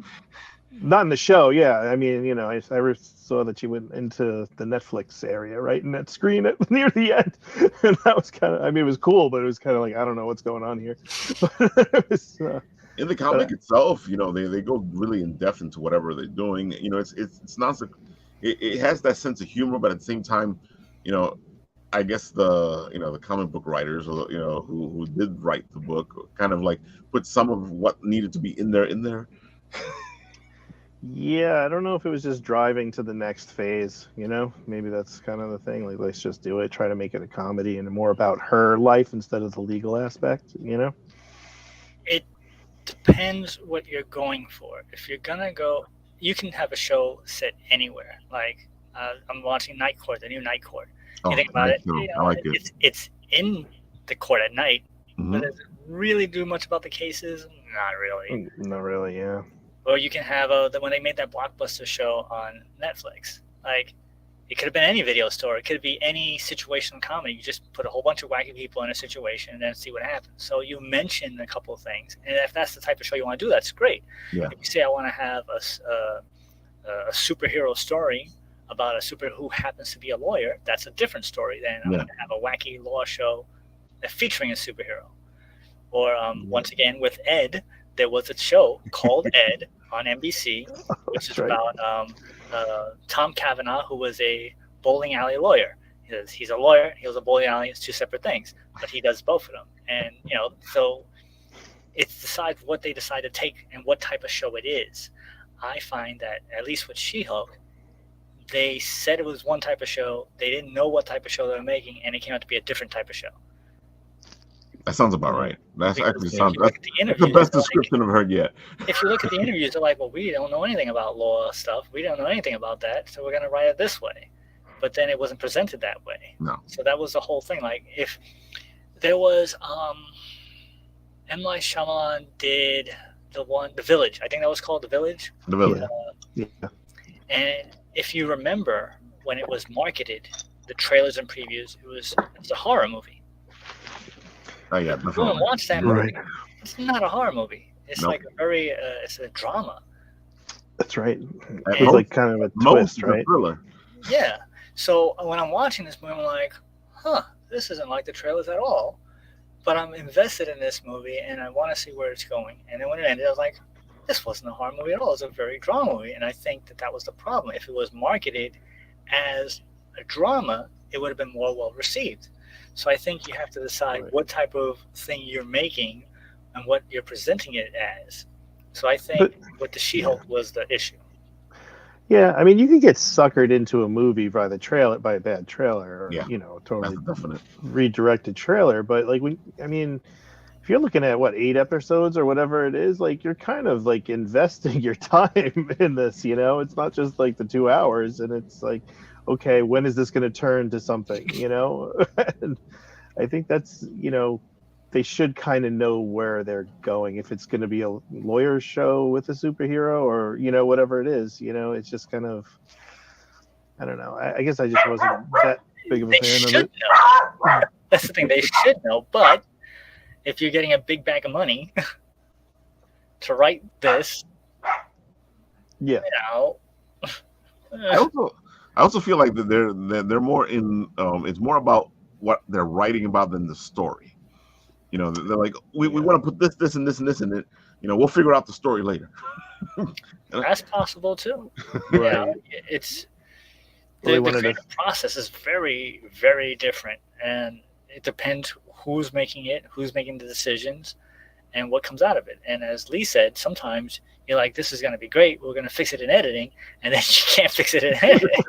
Not in the show, yeah. I mean, I saw that she went into the Netflix area, right, in that screen near the end, and that was kind of, I mean, it was cool, but it was kind of like, I don't know what's going on here. In the comic itself, they go really in depth into whatever they're doing. It's not so, it has that sense of humor, but at the same time, I guess the comic book writers, or who did write the book, kind of like put some of what needed to be in there. Yeah, I don't know if it was just driving to the next phase, maybe that's kind of the thing. Like, let's just do it, try to make it a comedy and more about her life instead of the legal aspect, It depends what you're going for. If you're gonna go, you can have a show set anywhere. Like, I'm watching Night Court, the new Night Court. You think about it, I like it. It's in the court at night, Mhm. but does it really do much about the cases? Not really. Not really, yeah. Or you can have when they made that blockbuster show on Netflix. Like, it could have been any video store. It could be any situational comedy. You just put a whole bunch of wacky people in a situation and then see what happens. So you mention a couple of things, and if that's the type of show you want to do, that's great. Yeah. If you say I want to have a superhero story about a superhero who happens to be a lawyer, that's a different story than I'm going to have a wacky law show featuring a superhero. Or once again with Ed, there was a show called Ed on NBC, which is about Tom Cavanaugh, who was a bowling alley lawyer. He's a lawyer, he was a bowling alley. It's two separate things, but he does both of them. And so it's decide what they decide to take and what type of show it is. I find that at least with She-Hulk, they said it was one type of show. They didn't know what type of show they were making, and it came out to be a different type of show. That sounds about right. That's actually that's the best description I've heard yet. If you look at the interviews, they're like, well, we don't know anything about law stuff. We don't know anything about that, so we're going to write it this way. But then it wasn't presented that way. No. So that was the whole thing. Like, if there was M. Night Shyamalan did The Village. I think that was called The Village. The Village. Yeah. And if you remember, when it was marketed, the trailers and previews, it was a horror movie. Oh yeah, Go and watch that movie. Right. It's not a horror movie. It's like a very, it's a drama. That's right. It's like kind of a twist, right? Thriller. Yeah. So when I'm watching this movie, I'm like, this isn't like the trailers at all. But I'm invested in this movie, and I want to see where it's going. And then when it ended, I was like, this wasn't a horror movie at all. It was a very drama movie. And I think that was the problem. If it was marketed as a drama, it would have been more well received. So I think you have to decide what type of thing you're making and what you're presenting it as. So I think with the She-Hulk was the issue. Yeah, I mean, you could get suckered into a movie by a bad trailer, or totally redirected trailer. But if you're looking at 8 episodes or whatever it is, like, you're kind of like investing your time in this. It's not just like the 2 hours, and it's like, okay, when is this going to turn to something? And I think that's they should kind of know where they're going. If it's going to be a lawyer show with a superhero, or whatever it is, it's just kind of, I don't know. I guess I just wasn't that big of a fan of it. Know. That's the thing, they should know. But if you're getting a big bag of money to write this, Yeah. I also feel like that they're more in. It's more about what they're writing about than the story. You know, they're like, we want to put this, and this, and this in it. You know, we'll figure out the story later. That's possible too. Right. You know, it's Well, they the wanted to- creative process is very, very different, and it depends who's making it, who's making the decisions, and what comes out of it. And as Lee said, sometimes you're like, this is going to be great. We're going to fix it in editing, and then you can't fix it in editing.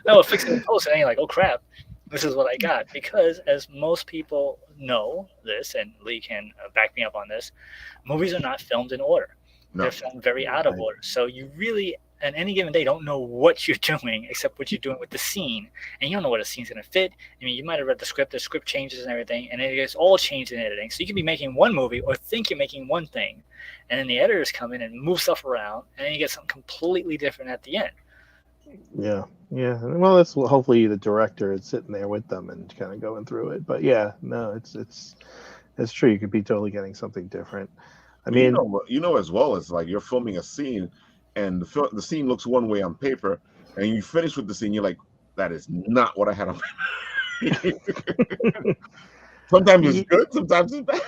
No, we'll fix it in post, and then you're like, oh crap, this is what I got. Because as most people know this, and Lee can back me up on this, movies are not filmed in order. No. They're filmed very out of order. So you really, on any given day, don't know what you're doing except what you're doing with the scene. And you don't know what a scene's going to fit. I mean, you might have read the script changes and everything, and it gets all changed in editing. So you can be making one movie or think you're making one thing, and then the editors come in and move stuff around, and then you get something completely different at the end. Yeah. Well, that's hopefully the director is sitting there with them and kind of going through it. But yeah, no, it's true. You could be totally getting something different. I mean, you know as well as like you're filming a scene, and the scene looks one way on paper, and you finish with the scene, you're like, that is not what I had on paper. Sometimes it's good, sometimes it's bad.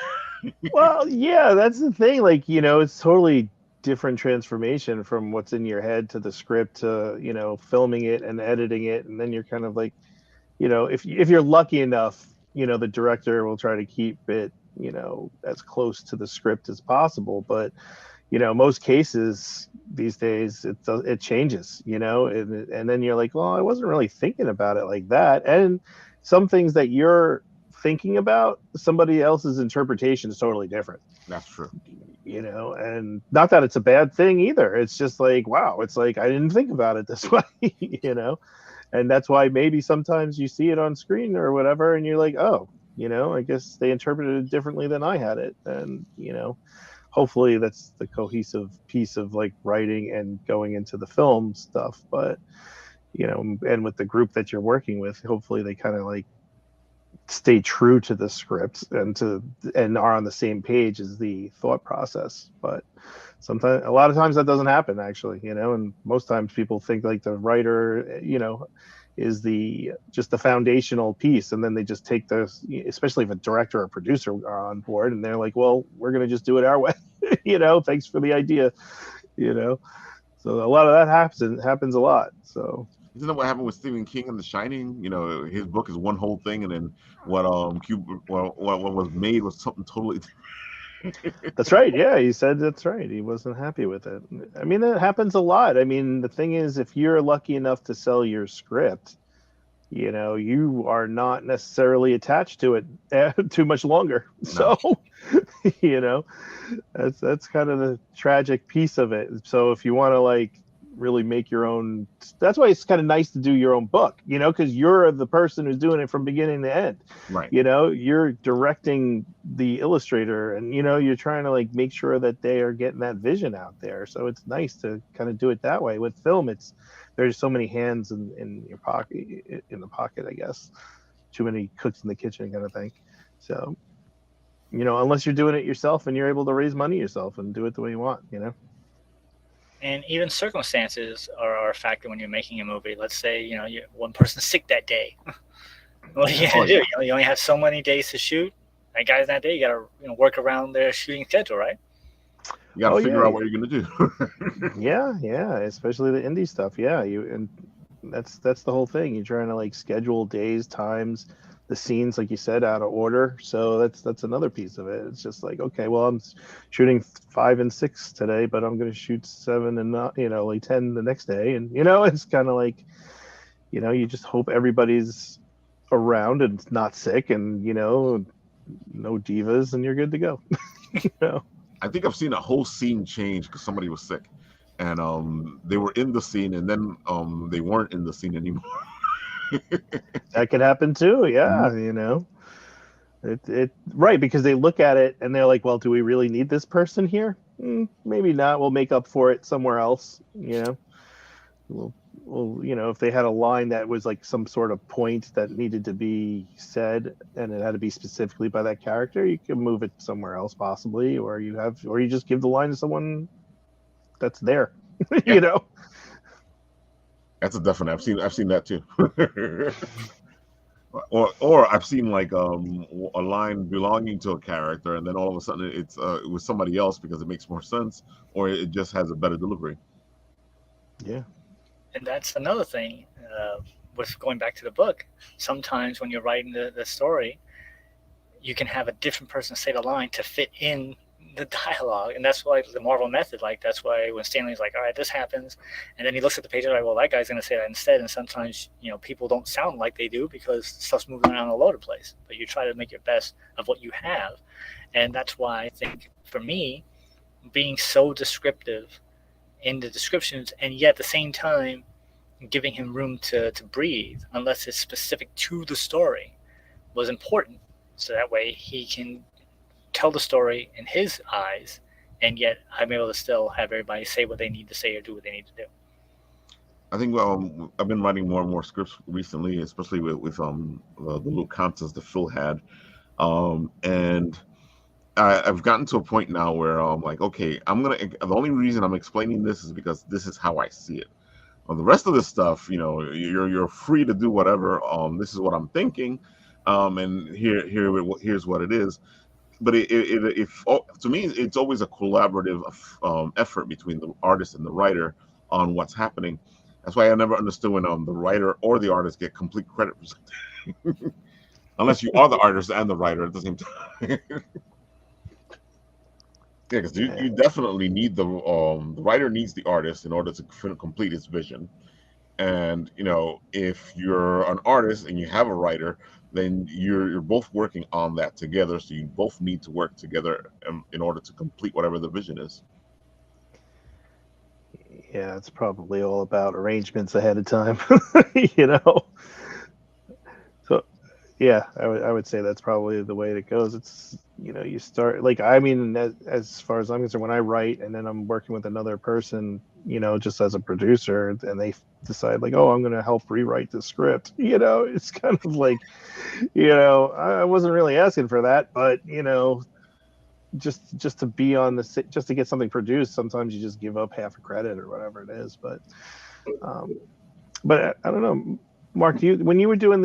Well, yeah, that's the thing. Like, you know, it's totally different transformation from what's in your head to the script to, you know, filming it and editing it, and then you're kind of like, you know, if you're lucky enough, you know, the director will try to keep it, you know, as close to the script as possible. But, you know, most cases these days it changes, you know, and then you're like, well, I wasn't really thinking about it like that. And some things that you're thinking about, somebody else's interpretation is totally different. That's true. You know, and not that it's a bad thing either. It's just like, wow, it's like I didn't think about it this way, you know. And that's why maybe sometimes you see it on screen or whatever, and you're like, oh, you know, I guess they interpreted it differently than I had it. And, you know, hopefully that's the cohesive piece of like writing and going into the film stuff. But, you know, and with the group that you're working with, hopefully they kind of like stay true to the script and are on the same page as the thought process. But sometimes, a lot of times that doesn't happen actually, you know, and most times people think like the writer, you know, is just the foundational piece, and then they just take those, especially if a director or producer are on board, and they're like, well, we're going to just do it our way. You know, thanks for the idea, you know. So a lot of that happens a lot. So isn't that what happened with Stephen King and The Shining? You know, his book is one whole thing, and then what was made was something totally different. That's right. Yeah, he said that's right. He wasn't happy with it. I mean, that happens a lot. I mean, the thing is, if you're lucky enough to sell your script, you know, you are not necessarily attached to it too much longer. No. So, you know, that's kind of the tragic piece of it. So if you want to like really make your own, that's why it's kind of nice to do your own book, you know, because you're the person who's doing it from beginning to end. Right. You know, you're directing the illustrator, and, you know, you're trying to like make sure that they are getting that vision out there. So it's nice to kind of do it that way. With film, there's so many hands in your pocket, in the pocket, I guess. Too many cooks in the kitchen kind of thing. So, you know, unless you're doing it yourself and you're able to raise money yourself and do it the way you want, you know. And even circumstances are a factor when you're making a movie. Let's say, you know, one person's sick that day. What are you gonna do? You only have so many days to shoot. That guy's that day. You gotta, you know, work around their shooting schedule, right? You gotta figure out what you're gonna do. yeah, especially the indie stuff. Yeah, and that's the whole thing. You're trying to like schedule days, times, the scenes, like you said, out of order. So that's another piece of it. It's just like, okay, well, I'm shooting 5 and 6 today, but I'm going to shoot 7 and not, you know, like 10 the next day. And, you know, it's kind of like, you know, you just hope everybody's around and not sick, and, you know, no divas, and you're good to go. You know? I think I've seen a whole scene change because somebody was sick, and they were in the scene, and then they weren't in the scene anymore. That could happen too. Yeah. You know, it right, because they look at it and they're like, well, do we really need this person here? Maybe not. We'll make up for it somewhere else. You know, well, you know, if they had a line that was like some sort of point that needed to be said and it had to be specifically by that character, you can move it somewhere else possibly, or you just give the line to someone that's there. You know. That's a definite. I've seen that too. Or I've seen like a line belonging to a character, and then all of a sudden it's with somebody else because it makes more sense, or it just has a better delivery. Yeah. And that's another thing. With going back to the book, sometimes when you're writing the story, you can have a different person say the line to fit in the dialogue, and that's why the Marvel method. Like that's why when Stanley's like, "All right, this happens," and then he looks at the page and like, "Well, that guy's going to say that instead." And sometimes people don't sound like they do because stuff's moving around all over the place. But you try to make your best of what you have, and that's why I think for me, being so descriptive in the descriptions, and yet at the same time giving him room to breathe, unless it's specific to the story, was important. So that way he can tell the story in his eyes, and yet I'm able to still have everybody say what they need to say or do what they need to do. I think I've been writing more and more scripts recently, especially with the little contest that Phil had, and I've gotten to a point now where I'm like, okay, the only reason I'm explaining this is because this is how I see it. The rest of this stuff, you're free to do whatever. This is what I'm thinking, and here's what it is. But to me, it's always a collaborative effort between the artist and the writer on what's happening. That's why I never understood when the writer or the artist get complete credit for something, unless you are the artist and the writer at the same time. Yeah, because you definitely need the writer needs the artist in order to complete his vision. And if you're an artist and you have a writer, then you're both working on that together. So you both need to work together in order to complete whatever the vision is. Yeah, it's probably all about arrangements ahead of time. So yeah, I would say that's probably the way it goes. It's you start as far as I'm concerned, when I write and then I'm working with another person, just as a producer, and they decide like, oh, I'm going to help rewrite the script. It's kind of like, I wasn't really asking for that, but just to be on just to get something produced, sometimes you just give up half a credit or whatever it is. But I don't know, Mark, when you were doing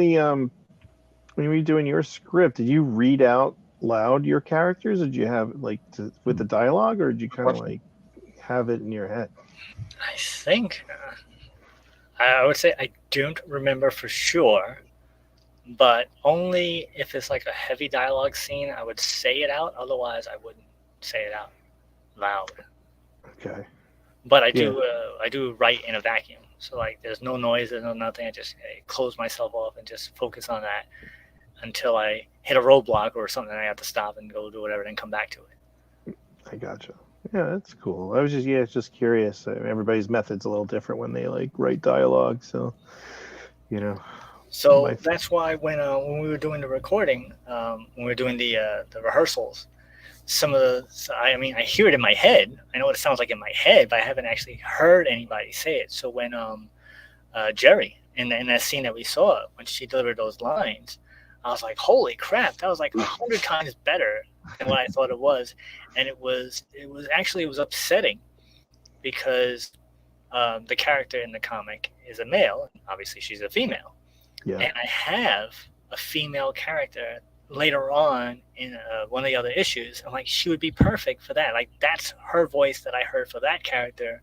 your script, did you read out loud your characters, or did you have with the dialogue, or did you kind of like have it in your head? I think I would say I don't remember for sure, but only if it's like a heavy dialogue scene, I would say it out. Otherwise, I wouldn't say it out loud. Okay. But I do write in a vacuum. So like, there's no noise, there's no nothing. I just close myself off and just focus on that until I hit a roadblock or something. I have to stop and go do whatever, then come back to it. I gotcha. Yeah, that's cool. I was just curious. Everybody's method's a little different when they like write dialogue. So, So that's why when we were doing the recording, when we were doing the rehearsals, I hear it in my head. I know what it sounds like in my head, but I haven't actually heard anybody say it. So when Jerry in that scene that we saw, when she delivered those lines, I was like, holy crap, that was like 100 times better than what I thought it was. And it was upsetting because the character in the comic is a male. Obviously, she's a female. Yeah. And I have a female character later on in one of the other issues. I'm like, she would be perfect for that. Like, that's her voice that I heard for that character,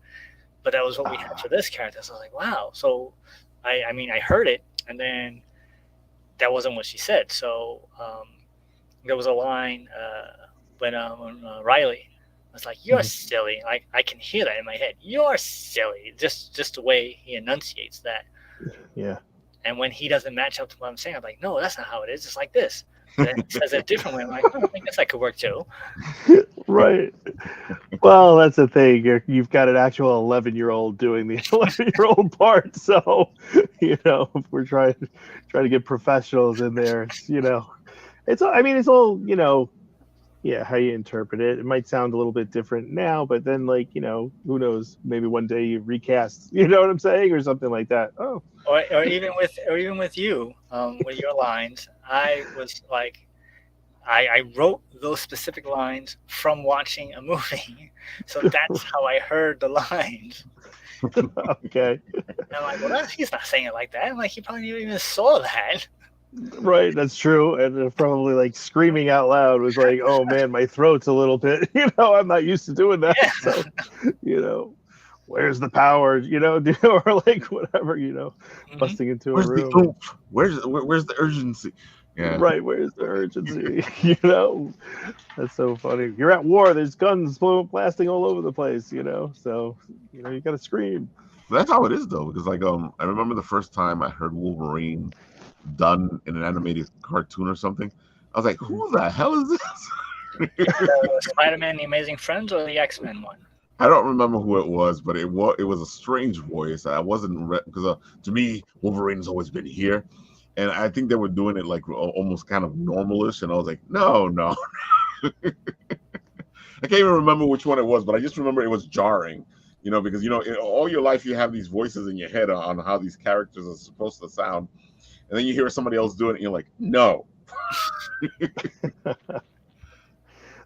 but that was what we had for this character. So I was like, wow. So I heard it, and then that wasn't what she said. So there was a line when Riley was like, "You're silly." Like, I can hear that in my head. "You're silly." Just the way he enunciates that. Yeah. And when he doesn't match up to what I'm saying, I'm like, "No, that's not how it is. It's like this." And then he says it a different way. I'm like, "Oh, I guess that could work too." Right. Well, that's the thing. You've got an actual 11-year-old doing the 11-year-old part. So, if we're trying to get professionals in there, it's all, how you interpret it. It might sound a little bit different now, but then who knows? Maybe one day you recast, you know what I'm saying, or something like that. Oh. Or even with you, with your lines, I was like, I wrote those specific lines from watching a movie, so that's how I heard the lines. Okay. And I'm like, well, he's not saying it like that. I'm like, he probably never even saw that. Right, that's true. And probably like screaming out loud was like, oh man, my throat's a little bit, I'm not used to doing that. Yeah. So, where's the power, or like whatever, busting into Where's a the room. oomph? Where's the urgency? Yeah. Right, where's the urgency? That's so funny. You're at war, there's guns blasting all over the place, so, you got to scream. That's how it is though, because like I remember the first time I heard Wolverine done in an animated cartoon or something. I was like, who the hell is this? Spider-Man: The Amazing Friends or the X-Men one? I don't remember who it was, but it was a strange voice. I wasn't because to me Wolverine's always been here, and I think they were doing it like almost kind of normalish, and I was like, no. I can't even remember which one it was, but I just remember it was jarring, because all your life you have these voices in your head on how these characters are supposed to sound. And then you hear somebody else do it, and you're like, no.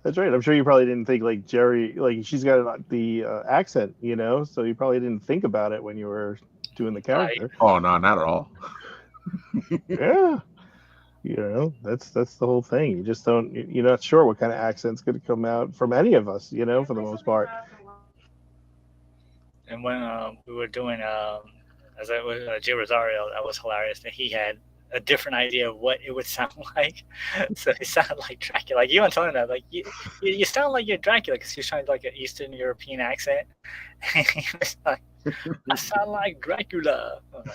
That's right. I'm sure you probably didn't think like Jerry, like she's got the accent, so you probably didn't think about it when you were doing the character. Oh, no, not at all. Yeah. That's the whole thing. You just don't, you're not sure what kind of accent's going to come out from any of us, for the most part. And when we were doing as I was Jay Rosario, that was hilarious that he had a different idea of what it would sound like. So it sounded like Dracula. Like you were telling that, like you sound like you're Dracula because he was trying to like an Eastern European accent. He was like, I sound like Dracula. Oh my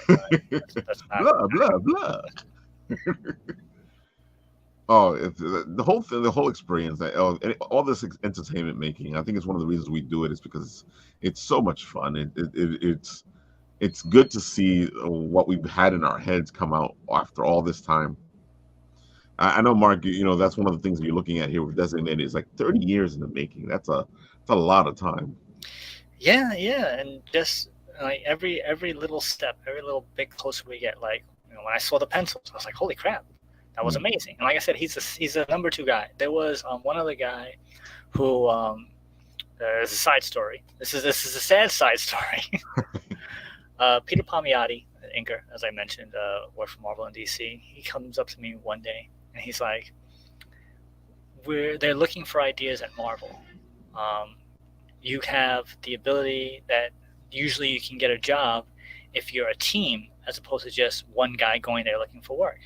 God. That's not blah blah. Oh, the whole thing, the whole experience, all this entertainment making. I think it's one of the reasons we do it is because it's so much fun. It's good to see what we've had in our heads come out after all this time. I know, Mark, that's one of the things that you're looking at here with Designated. It's like 30 years in the making. That's a lot of time. Yeah, and just like every little step, every little bit closer we get. Like when I saw the pencils, I was like, holy crap, that was amazing. And like I said, he's a number 2 guy. There was one other guy who is a side story. This is a sad side story. Peter Palmiotti, inker, as I mentioned, worked for Marvel and DC. He comes up to me one day and he's like, they're looking for ideas at Marvel. You have the ability that usually you can get a job if you're a team as opposed to just one guy going there looking for work.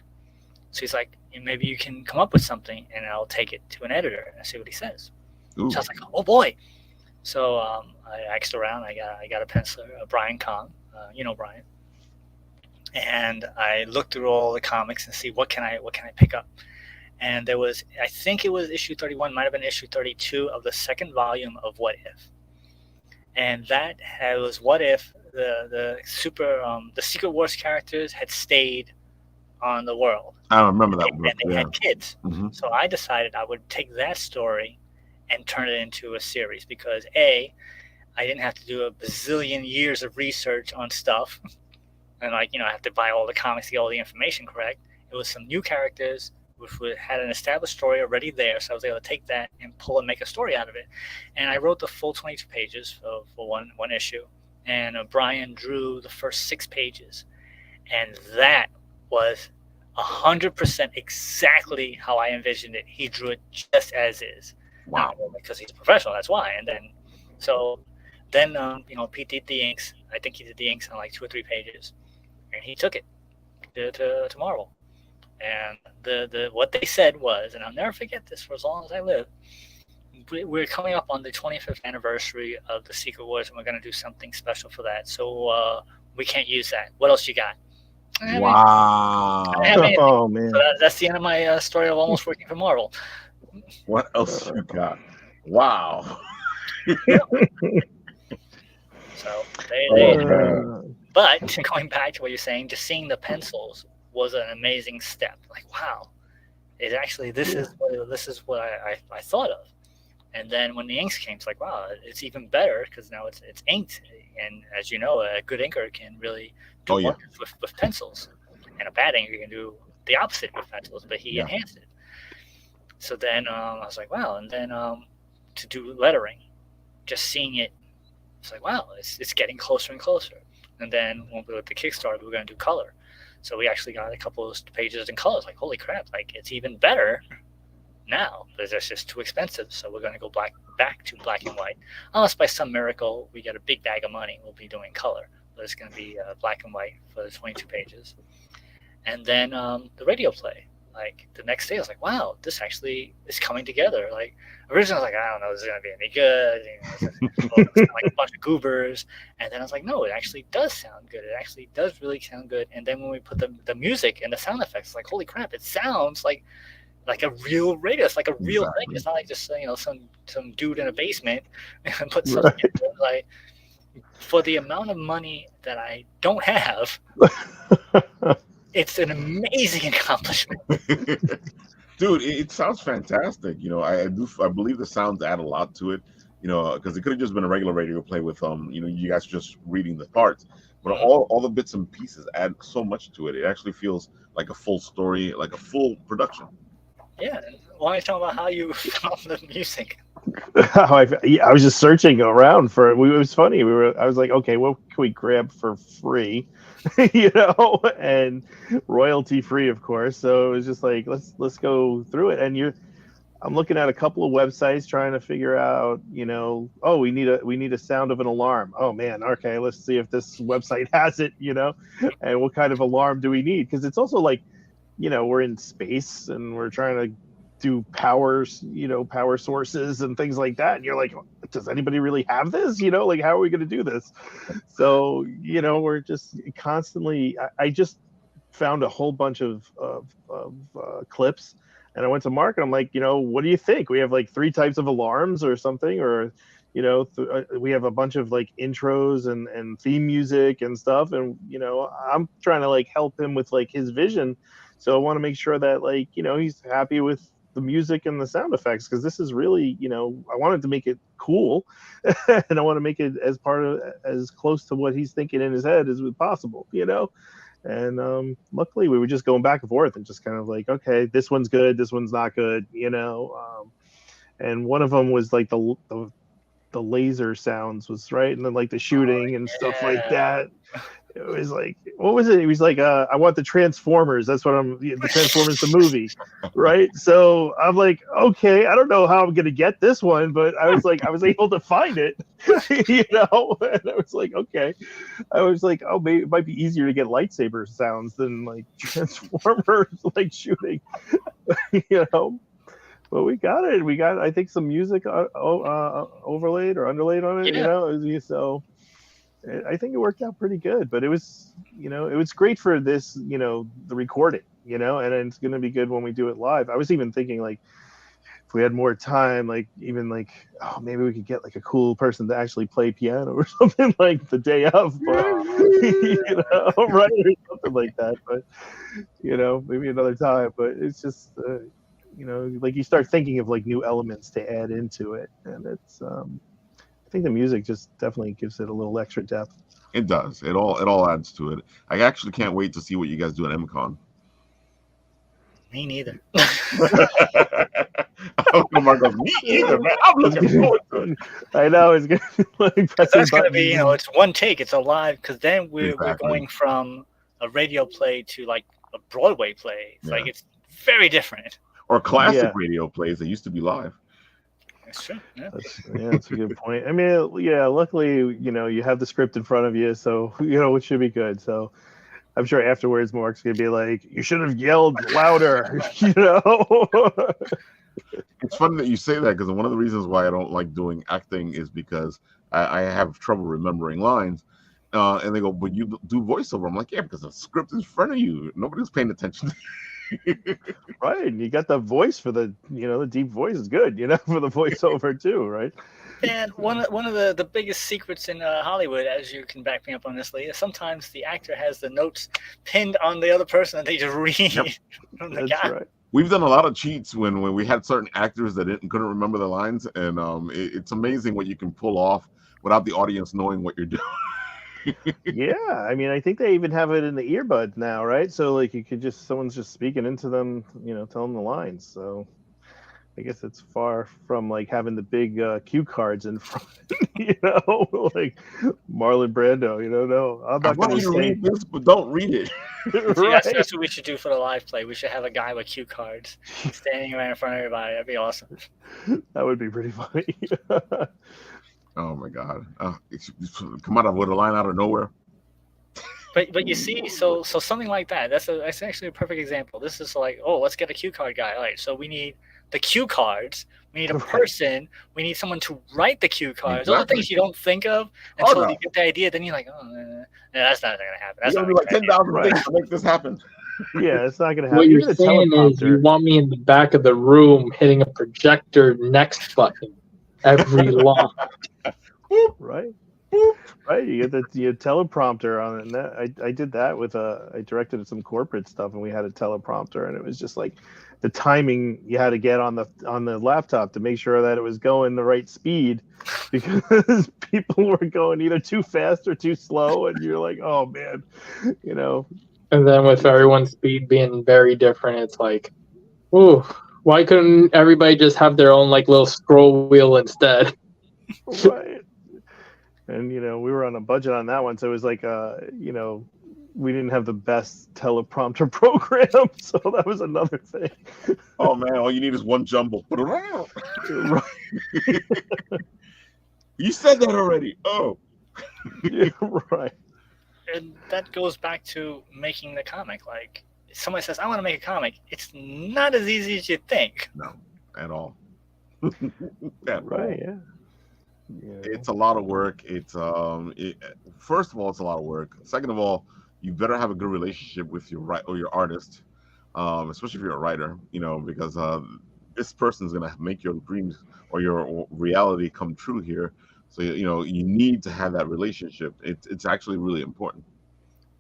So he's like, maybe you can come up with something and I'll take it to an editor and see what he says. Ooh. So I was like, oh boy. So I asked around. I got a penciler, Brian Kong. Brian, and I looked through all the comics and see what can I pick up. And there was, I think it was issue 31, might have been issue 32 of the second volume of What If, and that was what if the Secret Wars characters had stayed on the world. I remember that. And they had kids. Mm-hmm. So I decided I would take that story and turn it into a series because I didn't have to do a bazillion years of research on stuff. And I have to buy all the comics to get all the information correct. It was some new characters which had an established story already there. So I was able to take that and make a story out of it. And I wrote the full 22 pages for one issue. And Brian drew the first 6 pages. And that was 100% exactly how I envisioned it. He drew it just as is. Wow. Because he's a professional, that's why. And then, Pete did the inks. I think he did the inks on like 2 or 3 pages, and he took it to Marvel. And the what they said was, and I'll never forget this for as long as I live. We're coming up on the 25th anniversary of the Secret Wars, and we're going to do something special for that. So we can't use that. What else you got? Wow! Oh man! So that's the end of my story of almost working for Marvel. What else you got? Wow! So but going back to what you're saying, just seeing the pencils was an amazing step. Like, wow, it actually this is what I thought of. And then when the inks came, it's like, wow, it's even better because now it's inked. And as you know, a good inker can really do wonders with pencils, and a bad inker can do the opposite with pencils. But he enhanced it. So then I was like, wow. And then to do lettering, just seeing it, it's like, wow, it's getting closer and closer. And then when we were at the Kickstarter, we were going to do color. So we actually got a couple of pages in colors. Like, holy crap, like it's even better now, but it's just too expensive. So we're going to go back to black and white. Unless by some miracle we get a big bag of money, we'll be doing color. But it's going to be black and white for the 22 pages. And then the radio play. Like the next day, I was like, wow, this actually is coming together. Like originally, I was like, I don't know, this is going to be any good. It's like a bunch of goobers. And then I was like, no, it actually does sound good. It actually does really sound good. And then when we put the music and the sound effects, like, holy crap, it sounds like a real radio. It's like a real thing. It's not like just some dude in a basement and put something in there. Like for the amount of money that I don't have. It's an amazing accomplishment. Dude, it sounds fantastic. I believe the sounds add a lot to it, because it could have just been a regular radio play with you guys just reading the parts. But all the bits and pieces add so much to it. It actually feels like a full story, like a full production. Yeah. Why don't you talk about how you found the music? I was just searching around for it. It was funny. I was like, okay, what can we grab for free? And royalty free, of course. So it was just like, let's go through it. And I'm looking at a couple of websites trying to figure out, we need a sound of an alarm. Oh man, okay, let's see if this website has it, and what kind of alarm do we need? Because it's also like, we're in space and we're trying to do power sources and things like that. And you're like, does anybody really have this? Like, how are we going to do this? So, we're just constantly, I just found a whole bunch of clips, and I went to Mark and I'm like, what do you think? We have like 3 types of alarms or something, or, we have a bunch of like intros and theme music and stuff. And, I'm trying to like help him with like his vision. So I want to make sure that like, he's happy with the music and the sound effects, because this is really, I wanted to make it cool and I want to make it as close to what he's thinking in his head as possible, and luckily we were just going back and forth and just kind of like, okay, this one's good, this one's not good, and one of them was like the laser sounds was right, and then like the shooting and stuff like that. It was like, what was it? He was like, I want the Transformers. That's what the Transformers, the movie, right? So I'm like, okay, I don't know how I'm gonna get this one, but I was like, I was able to find it, and I was like, okay. I was like, oh, maybe it might be easier to get lightsaber sounds than like Transformers like shooting, But we got it. We got, I think, some music overlaid or underlaid on it, so. I think it worked out pretty good, but it was, it was great for this, the recording, and it's going to be good when we do it live. I was even thinking like, if we had more time, like even like, oh, maybe we could get like a cool person to actually play piano or something like the day of, but, right, or something like that. But, maybe another time. But it's just, like you start thinking of like new elements to add into it, and it's. I think the music just definitely gives it a little extra depth. It does. It all adds to it. I actually can't wait to see what you guys do at MCon. Me neither. Mark goes, me either, man. I'm looking forward to it. I know it's gonna be like pressing That's gonna be, it's one take. It's a live, because then we're going from a radio play to like a Broadway play. It's like it's very different. Or classic radio plays that used to be live. That's true. Yeah. That's a good point. I mean, luckily, you have the script in front of you, so it should be good. So I'm sure afterwards Mark's gonna be like, you should have yelled louder, It's funny that you say that, because one of the reasons why I don't like doing acting is because I have trouble remembering lines. And they go, but you do voiceover. I'm like, yeah, because the script is in front of you. Nobody's paying attention. Right, and you got the voice for the the deep voice is good, for the voiceover too, right? And one of the biggest secrets in Hollywood, as you can back me up on this, Lee, is sometimes the actor has the notes pinned on the other person and they just read from the guy. Right. We've done a lot of cheats when we had certain actors that couldn't remember the lines, and it's amazing what you can pull off without the audience knowing what you're doing. Yeah, I mean, I think they even have it in the earbuds now, right? So like you could someone's just speaking into them, tell them the lines. So I guess it's far from like having the big cue cards in front, you know, like Marlon Brando. You know, no, I'm I not want going you to to say read this, but don't read it. See, right. that's what we should do for the live play. We should have a guy with cue cards standing right in front of everybody. That'd be awesome. That would be pretty funny. Oh my god! It's come out of with a line out of nowhere. But you see, so something like that. That's actually a perfect example. This is like, oh, let's get a cue card guy. All right, so we need the cue cards. We need a person. We need someone to write the cue cards. All the Exactly. things you don't think of until you get the idea. Then you're like, oh, no, that's not going to happen. That's You're not gonna do like 10,000 Right. things to make this happen. Yeah, it's not going to happen. What Even you're a saying is you teleprompter. want me in the back of the room hitting a projector next button every line. Right. Right, you get the teleprompter on it. And that, I did that with I directed some corporate stuff, and we had a teleprompter, and it was just like the timing you had to get on the laptop to make sure that it was going the right speed, because people were going either too fast or too slow, and you're like, oh man, you know. And then with everyone's speed being very different, it's like, ooh, why couldn't everybody just have their own like little scroll wheel instead? Right. And you know, we were on a budget on that one, so it was like you know, we didn't have the best teleprompter program, so that was another thing. Oh man, all you need is one jumble. Right. You said that already. Oh. Yeah, right. And that goes back to making the comic. Like, if somebody says, I want to make a comic, it's not as easy as you think. No, at all. Right, yeah. It's a lot of work. It's first of all, it's a lot of work. Second of all, you better have a good relationship with your your artist, especially if you're a writer. You know, because this person's gonna make your dreams or your reality come true here. So you know you need to have that relationship. It's actually really important.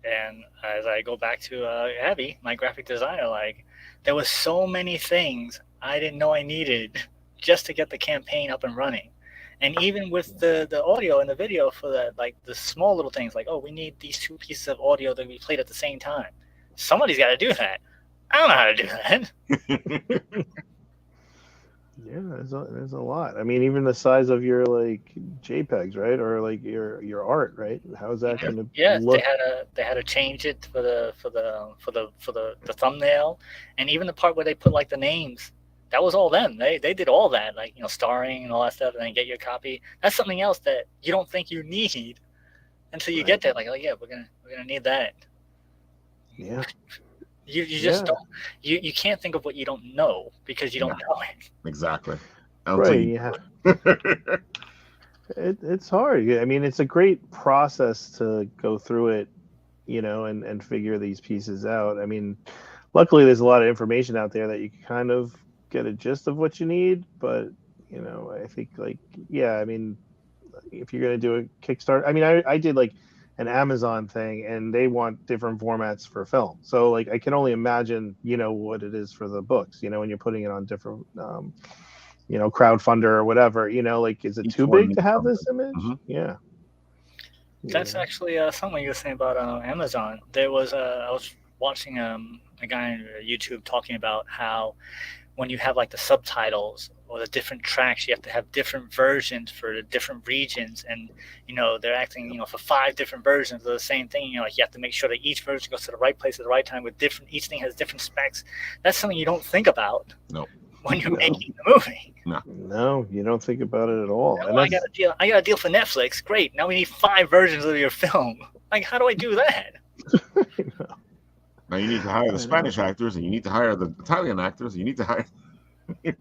And as I go back to Abby, my graphic designer, like, there was so many things I didn't know I needed just to get the campaign up and running. And even with the audio and the video for that, like the small little things, like, oh, we need these two pieces of audio that we played at the same time. Somebody's got to do that. I don't know how to do that. Yeah, there's a lot. I mean, even the size of your like JPEGs, right, or like your art, right? How's that going to Yes, look? they had to change it for the thumbnail, and even the part where they put like the names. That was all them. They did all that, like, you know, starring and all that stuff, and then get your copy. That's something else that you don't think you need until you get there. Like, oh yeah, we're gonna need that. Yeah. You just don't. You can't think of what you don't know because you don't know it. Exactly. Right. Yeah. It's hard. I mean, it's a great process to go through it, you know, and figure these pieces out. I mean, luckily there's a lot of information out there that you can kind of get a gist of what you need, but you know, I think like, yeah, I mean, if you're going to do a Kickstarter, I mean, I did like an Amazon thing, and they want different formats for film. So like, I can only imagine, you know, what it is for the books, you know, when you're putting it on different, you know, Crowdfundr or whatever, you know, like, is it too big to have this image? Mm-hmm. Yeah. That's actually something you were saying about Amazon. There was I was watching a guy on YouTube talking about how when you have like the subtitles or the different tracks, you have to have different versions for the different regions, and you know they're acting, you know, for 5 different versions of the same thing. You know, like you have to make sure that each version goes to the right place at the right time with different. Each thing has different specs. That's something you don't think about. No. When you're making the movie. No, you don't think about it at all. No, I got a deal for Netflix. Great. Now we need 5 versions of your film. Like, how do I do that? Now you need to hire the Spanish actors, and you need to hire the Italian actors. You need to hire.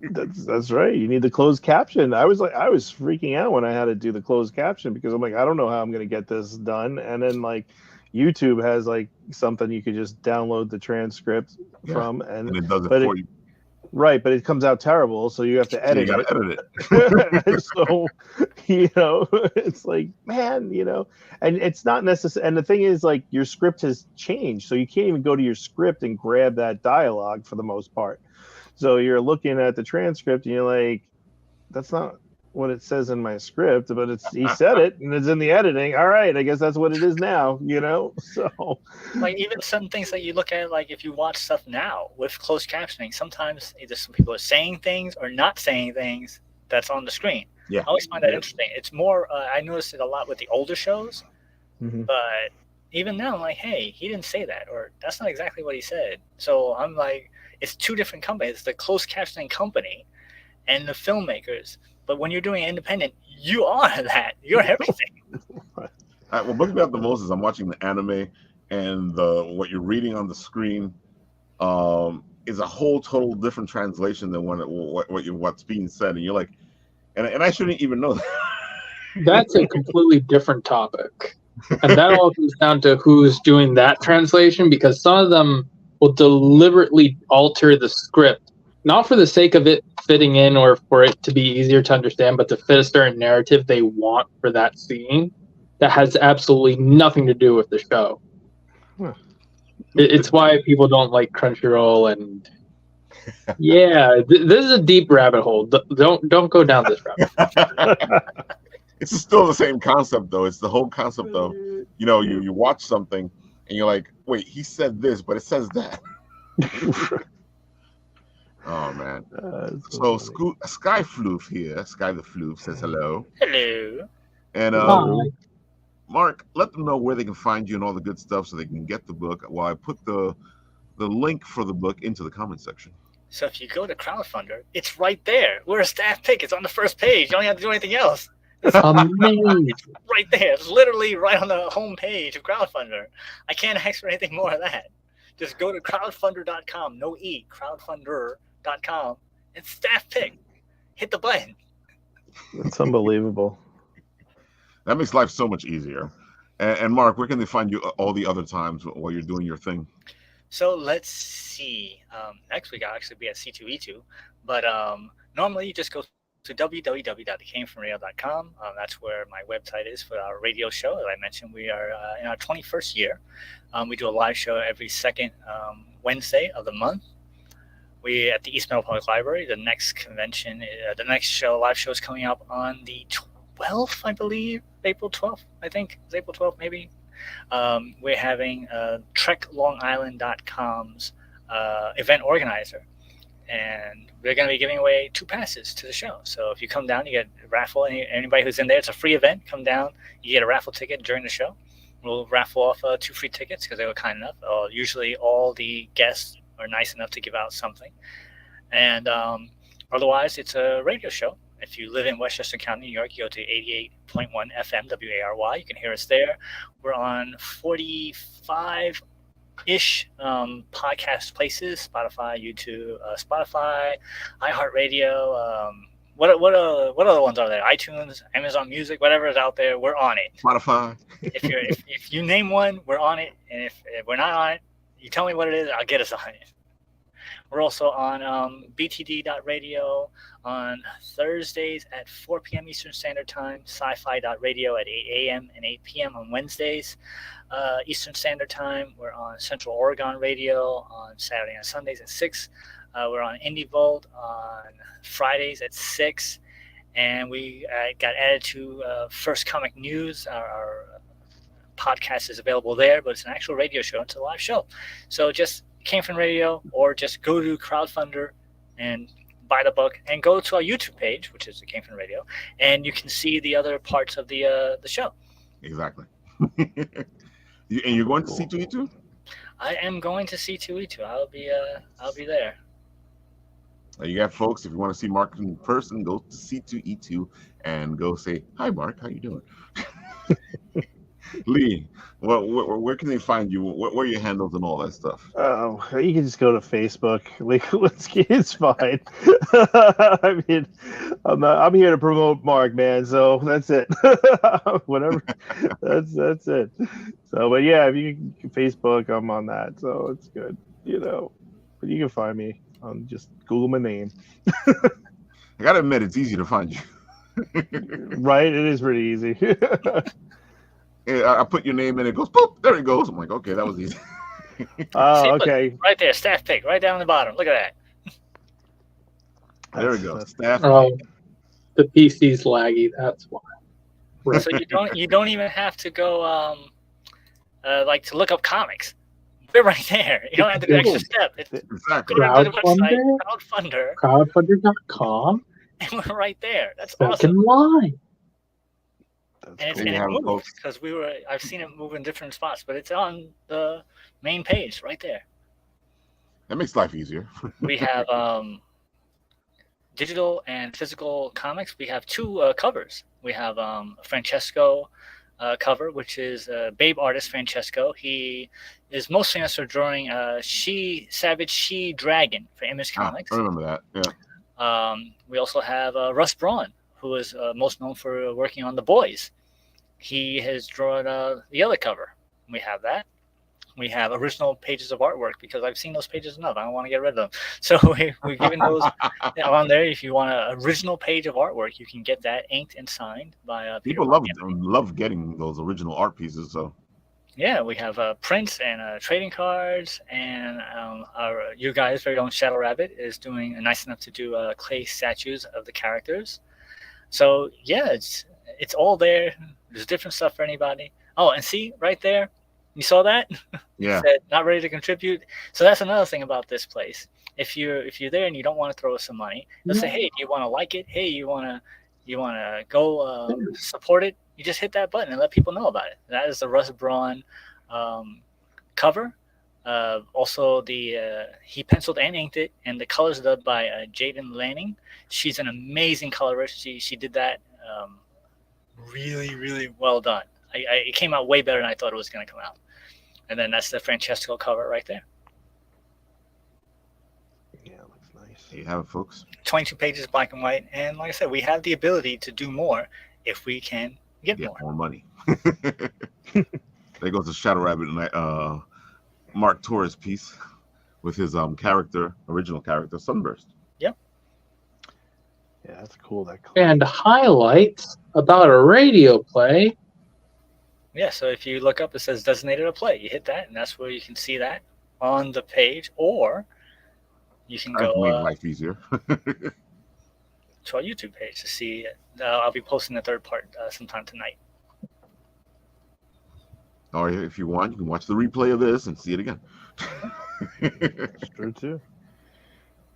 That's right. You need the closed caption. I was freaking out when I had to do the closed caption, because I'm like, I don't know how I'm going to get this done. And then like YouTube has like something you could just download the transcript from, and it does it for you. Right, but it comes out terrible, so you have to edit it. You got to edit it. So, you know, it's like, man, you know, and it's not necessary. And the thing is, like, your script has changed, so you can't even go to your script and grab that dialogue for the most part. So you're looking at the transcript, and you're like, that's not what it says in my script, but he said it and it's in the editing. All right, I guess that's what it is now, So like even some things that you look at, like if you watch stuff now with closed captioning, sometimes either some people are saying things or not saying things that's on the screen. Yeah, I always find that interesting. It's more I noticed it a lot with the older shows, but even now I'm like, hey, he didn't say that, or that's not exactly what he said. So I'm like, it's two different companies. It's the closed captioning company and the filmmakers. But when you're doing independent, you are that. You're everything. What bugs me out the most is I'm watching the anime, and what you're reading on the screen is a whole total different translation than what's being said, and you're like, and I shouldn't even know that. That's a completely different topic, and that all comes down to who's doing that translation, because some of them will deliberately alter the script, not for the sake of it fitting in or for it to be easier to understand, but to fit a certain narrative they want for that scene that has absolutely nothing to do with the show. It's why people don't like Crunchyroll, and this is a deep rabbit hole. Don't go down this rabbit hole. It's still the same concept, though. It's the whole concept of, you watch something and you're like, wait, he said this, but it says that. Oh, man. So Sky Floof here. Sky the Floof says hello. Hello. And Mark, let them know where they can find you and all the good stuff so they can get the book, while I put the link for the book into the comment section. So if you go to Crowdfundr, it's right there. We're a staff pick. It's on the first page. You don't have to do anything else. It's right there. It's literally right on the home page of Crowdfundr. I can't ask for anything more of that. Just go to crowdfundr.com, no E, crowdfundr.com, and staff pick. Hit the button. It's unbelievable. That makes life so much easier. And Mark, where can they find you all the other times while you're doing your thing? So let's see. Next week I'll actually be at C2E2, but normally you just go to www.thecanefromradio.com. That's where my website is for our radio show. As I mentioned, we are in our 21st year. We do a live show every second Wednesday of the month. We at the East Meadow Public Library. The next convention, live show is coming up on the 12th, I believe, April 12th. I think it's April 12th, maybe. We're having TrekLongIsland.com's event organizer, and we're going to be giving away 2 passes to the show. So if you come down, you get a raffle. Anybody who's in there, it's a free event. Come down, you get a raffle ticket during the show. We'll raffle off 2 free tickets because they were kind enough. Usually all the guests are nice enough to give out something. And otherwise, it's a radio show. If you live in Westchester County, New York, you go to 88.1 FM WARY. You can hear us there. We're on 45-ish podcast places: Spotify, YouTube, iHeartRadio. What other ones are there? iTunes, Amazon Music, whatever is out there, we're on it. Spotify. If you name one, we're on it. And if we're not on it, you tell me what it is, I'll get us on it. We're also on btd.radio on Thursdays at 4 p.m. Eastern Standard Time, sci-fi.radio at 8 a.m. and 8 p.m. on Wednesdays Eastern Standard Time. We're on Central Oregon Radio on Saturday and Sundays at 6. We're on Indie Vault on Fridays at 6. And we got added to First Comic News. Our podcast is available there, but it's an actual radio show. It's a live show. So just Came From Radio, or just go to Crowdfundr and buy the book, and go to our YouTube page, which is the Came From Radio, and you can see the other parts of the show. Exactly. And you're going to C2E2? I am going to C2E2. I'll be there. You got folks, if you want to see Mark in person, go to C2E2 and go say, "Hi, Mark, how you doing?" Lee, where can they find you? What are your handles and all that stuff? Oh, you can just go to Facebook. It's fine. I mean, I'm here to promote Mark, man. So that's it. Whatever. That's it. So, but yeah, if you can Facebook, I'm on that. So it's good, But you can find me on just Google my name. I gotta admit, it's easy to find you. Right? It is pretty easy. I put your name in, it goes, boop, there it goes. I'm like, okay, that was easy. Oh, okay. Right there, staff pick, right down the bottom. Look at that. There we go. Staff pick. The PC's laggy. That's why. So you don't even have to go like to look up comics. We're right there. You don't have to do extra step. Exactly. Go to the website, Crowdfundr. Crowdfundr, Crowdfundr.com. and we're right there. That's Second awesome. line. And it moves because I've seen it move in different spots, but it's on the main page right there. That makes life easier. We have digital and physical comics. We have two covers. We have a Francesco cover, which is Babe artist Francesco. He is most famous for drawing Savage She-Dragon for Image Comics. I remember that, yeah. We also have Russ Braun, who is most known for working on The Boys. He has drawn the other cover. We have that. We have original pages of artwork because I've seen those pages enough. I don't want to get rid of them. So we've given those on there. If you want an original page of artwork, you can get that inked and signed by people. Love getting those original art pieces. So yeah, we have prints and trading cards, and you guys' very own Shadow Rabbit is doing nice enough to do clay statues of the characters. So yeah, it's all there. There's different stuff for anybody. Oh, and see right there. You saw that? Yeah. It said, not ready to contribute. So that's another thing about this place. If you're there and you don't want to throw us some money, they'll say, hey, do you want to like it? Hey, you wanna go support it? You just hit that button and let people know about it. That is the Russ Braun cover. Also, he penciled and inked it, and the colors are done by Jaden Lanning. She's an amazing colorist. She did that really, really well done. It came out way better than I thought it was going to come out. And then that's the Francesco cover right there. Yeah, it looks nice. There you have it, folks. 22 pages, black and white. And like I said, we have the ability to do more if we can get more money. There goes the Shadow Rabbit and Mark Torres piece with his original character, Sunburst. Yep. Yeah, that's cool. And highlights about a radio play. Yeah, so if you look up, it says designated a play. You hit that, and that's where you can see that on the page, or you can go make life easier. to our YouTube page to see it. I'll be posting the third part sometime tonight. Or if you want, you can watch the replay of this and see it again. That's true too.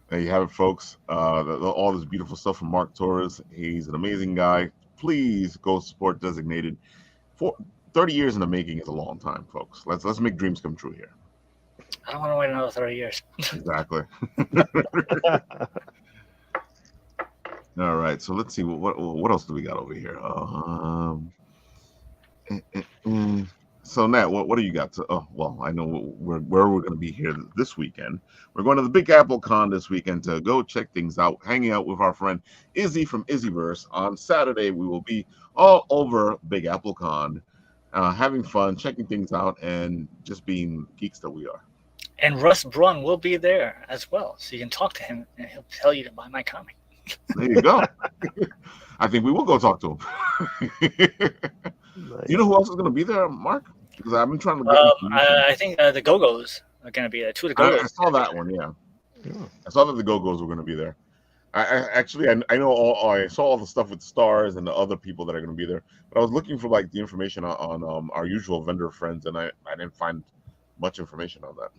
There you have it, folks. All this beautiful stuff from Mark Torres. He's an amazing guy. Please go support Designated. 30 years in the making is a long time, folks. Let's make dreams come true here. I don't want to wait another 30 years. Exactly. All right, so let's see what else do we got over here. So Nat, what do you got? Well, I know where we're going to be here this weekend. We're going to the Big Apple Con this weekend to go check things out, hanging out with our friend Izzy from Izzyverse. On Saturday, we will be all over Big Apple Con, having fun, checking things out, and just being geeks that we are. And Russ Braun will be there as well, so you can talk to him, and he'll tell you to buy my comic. There you go. I think we will go talk to him. Nice. You know who else is going to be there, Mark? Because I've been trying to get I think the Go-Go's are going to be there. Two of the Go-Go's. I saw that one, yeah. I saw that the Go-Go's were going to be there. I know I saw all the stuff with Stars and the other people that are going to be there, but I was looking for like the information on our usual vendor friends, and I didn't find much information on that.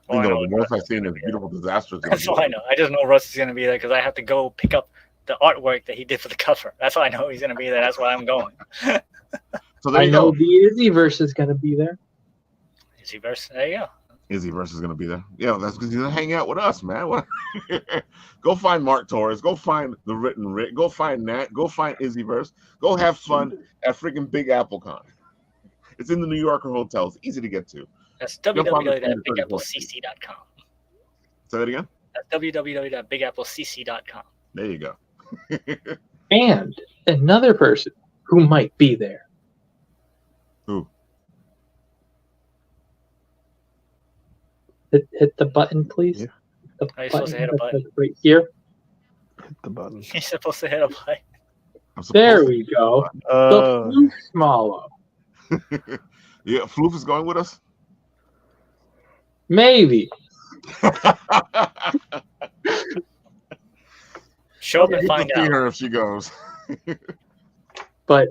The most I've seen is Beautiful Disasters. That's all I know. I just know Russ is going to be there because I have to go pick up the artwork that he did for the cover. That's why I know he's going to be there. That's why I'm going. So I know the Izzyverse is going to be there. Izzyverse, there you go. Izzyverse is going to be there. Yeah, that's because he's going to hang out with us, man. Go find Mark Torres. Go find the Written Writ. Go find Nat. Go find Izzyverse. Go have fun at freaking Big Apple Con. It's in the New Yorker Hotel. It's easy to get to. That's www.bigapplecc.com. Say that again? That's www.bigapplecc.com. There you go. And another person who might be there. Who? Hit the button, please. Yeah. Are you supposed to hit a button? Right here. Hit the button. You're supposed to hit a button. There we go. The Floof Smollow. Yeah, Floof is going with us? Maybe. Show up and find out. See her if she goes. But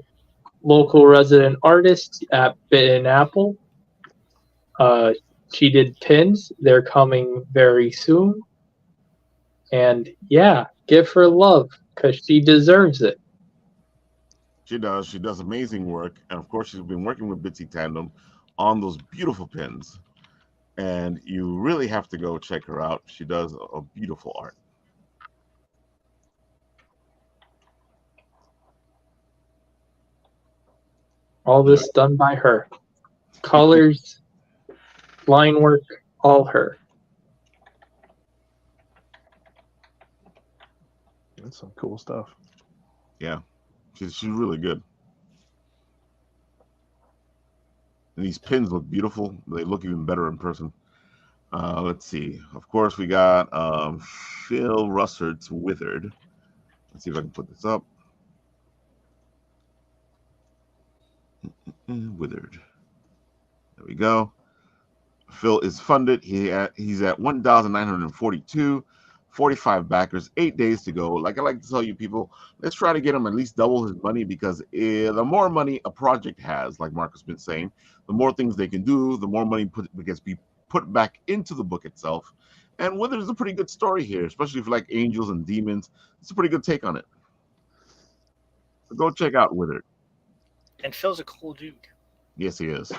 local resident artist at Bitten Apple, she did pins. They're coming very soon. And yeah, give her love because she deserves it. She does. She does amazing work. And of course, she's been working with Bitsy Tandem on those beautiful pins. And you really have to go check her out. She does a beautiful art. All this done by her. Colors, line work, all her. That's some cool stuff. Yeah, she's really good. And these pins look beautiful. They look even better in person. Let's see. Of course, we got Phil Russard's Withered. Let's see if I can put this up. Withered. There we go. Phil is funded. He's at 1,942. 45 backers, 8 days to go. Like I like to tell you people, let's try to get him at least double his money, because the more money a project has, like Mark has been saying, the more things they can do, the more money gets put back into the book itself. And Withered is a pretty good story here, especially if you like angels and demons. It's a pretty good take on it. So go check out Withered. And Phil's a cool dude. Yes, he is. A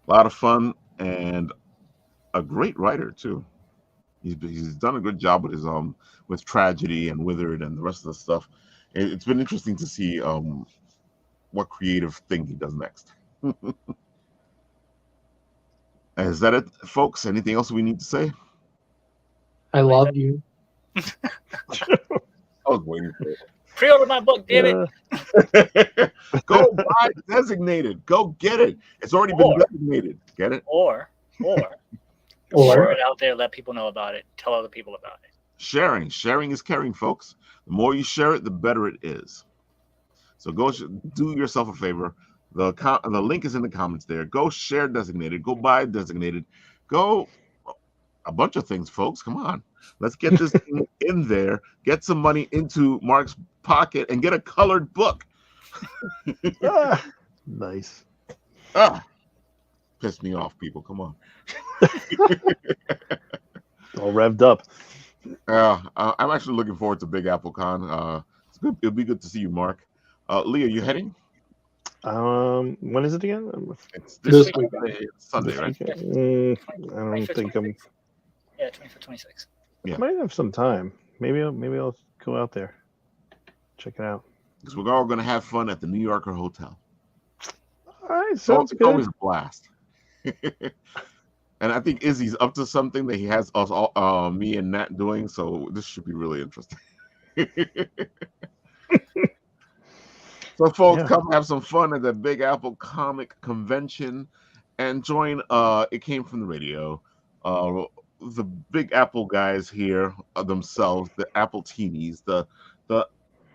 lot of fun and a great writer too. He's done a good job with his with Tragedy and Withered and the rest of the stuff. It's been interesting to see what creative thing he does next. Is that it, folks? Anything else we need to say? I love you. I was waiting for it. Pre-order my book, damn it. Go buy Designated. Go get it. It's already been designated. Get it? Or share it out there, let people know about it, tell other people about it. Sharing is caring, folks. The more you share it, the better it is. So go do yourself a favor. The link is in the comments there. Go share Designated. Go buy Designated. Go a bunch of things, folks. Come on, let's get this thing in there. Get some money into Mark's pocket and get a colored book. Nice. Pissed me off, people. Come on. All revved up. I'm actually looking forward to Big Apple Con. It's good. It'll be good to see you, Mark. Lee, are you heading? When is it again? It's this week. Sunday, right? I don't think I'm. Yeah, 24, 26. I might have some time. Maybe I'll go out there, check it out. Because we're all going to have fun at the New Yorker Hotel. All right, sounds it's good. always a blast. And I think Izzy's up to something that he has us all, me and Nat doing. So this should be really interesting. So, folks, come have some fun at the Big Apple Comic Convention and join. It came from the radio. The Big Apple guys here themselves, the Apple Teenies, the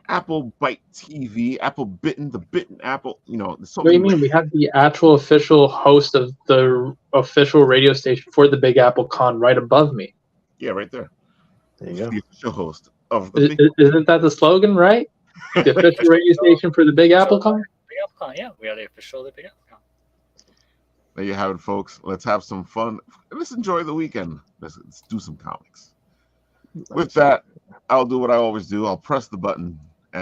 Apple Bite TV, Apple Bitten, the Bitten Apple. You know, so what do you mean? We have the actual official host of the official radio station for the Big Apple Con right above me. Yeah, right there. There you go. The official host of the Isn't that the slogan, right? The official radio station for the Big Apple Con? Big Apple Con, yeah. We are the official of the Big Apple Con. There you have it, folks. Let's have some fun. Let's enjoy the weekend. Let's do some comics. With that, I'll do what I always do. I'll press the button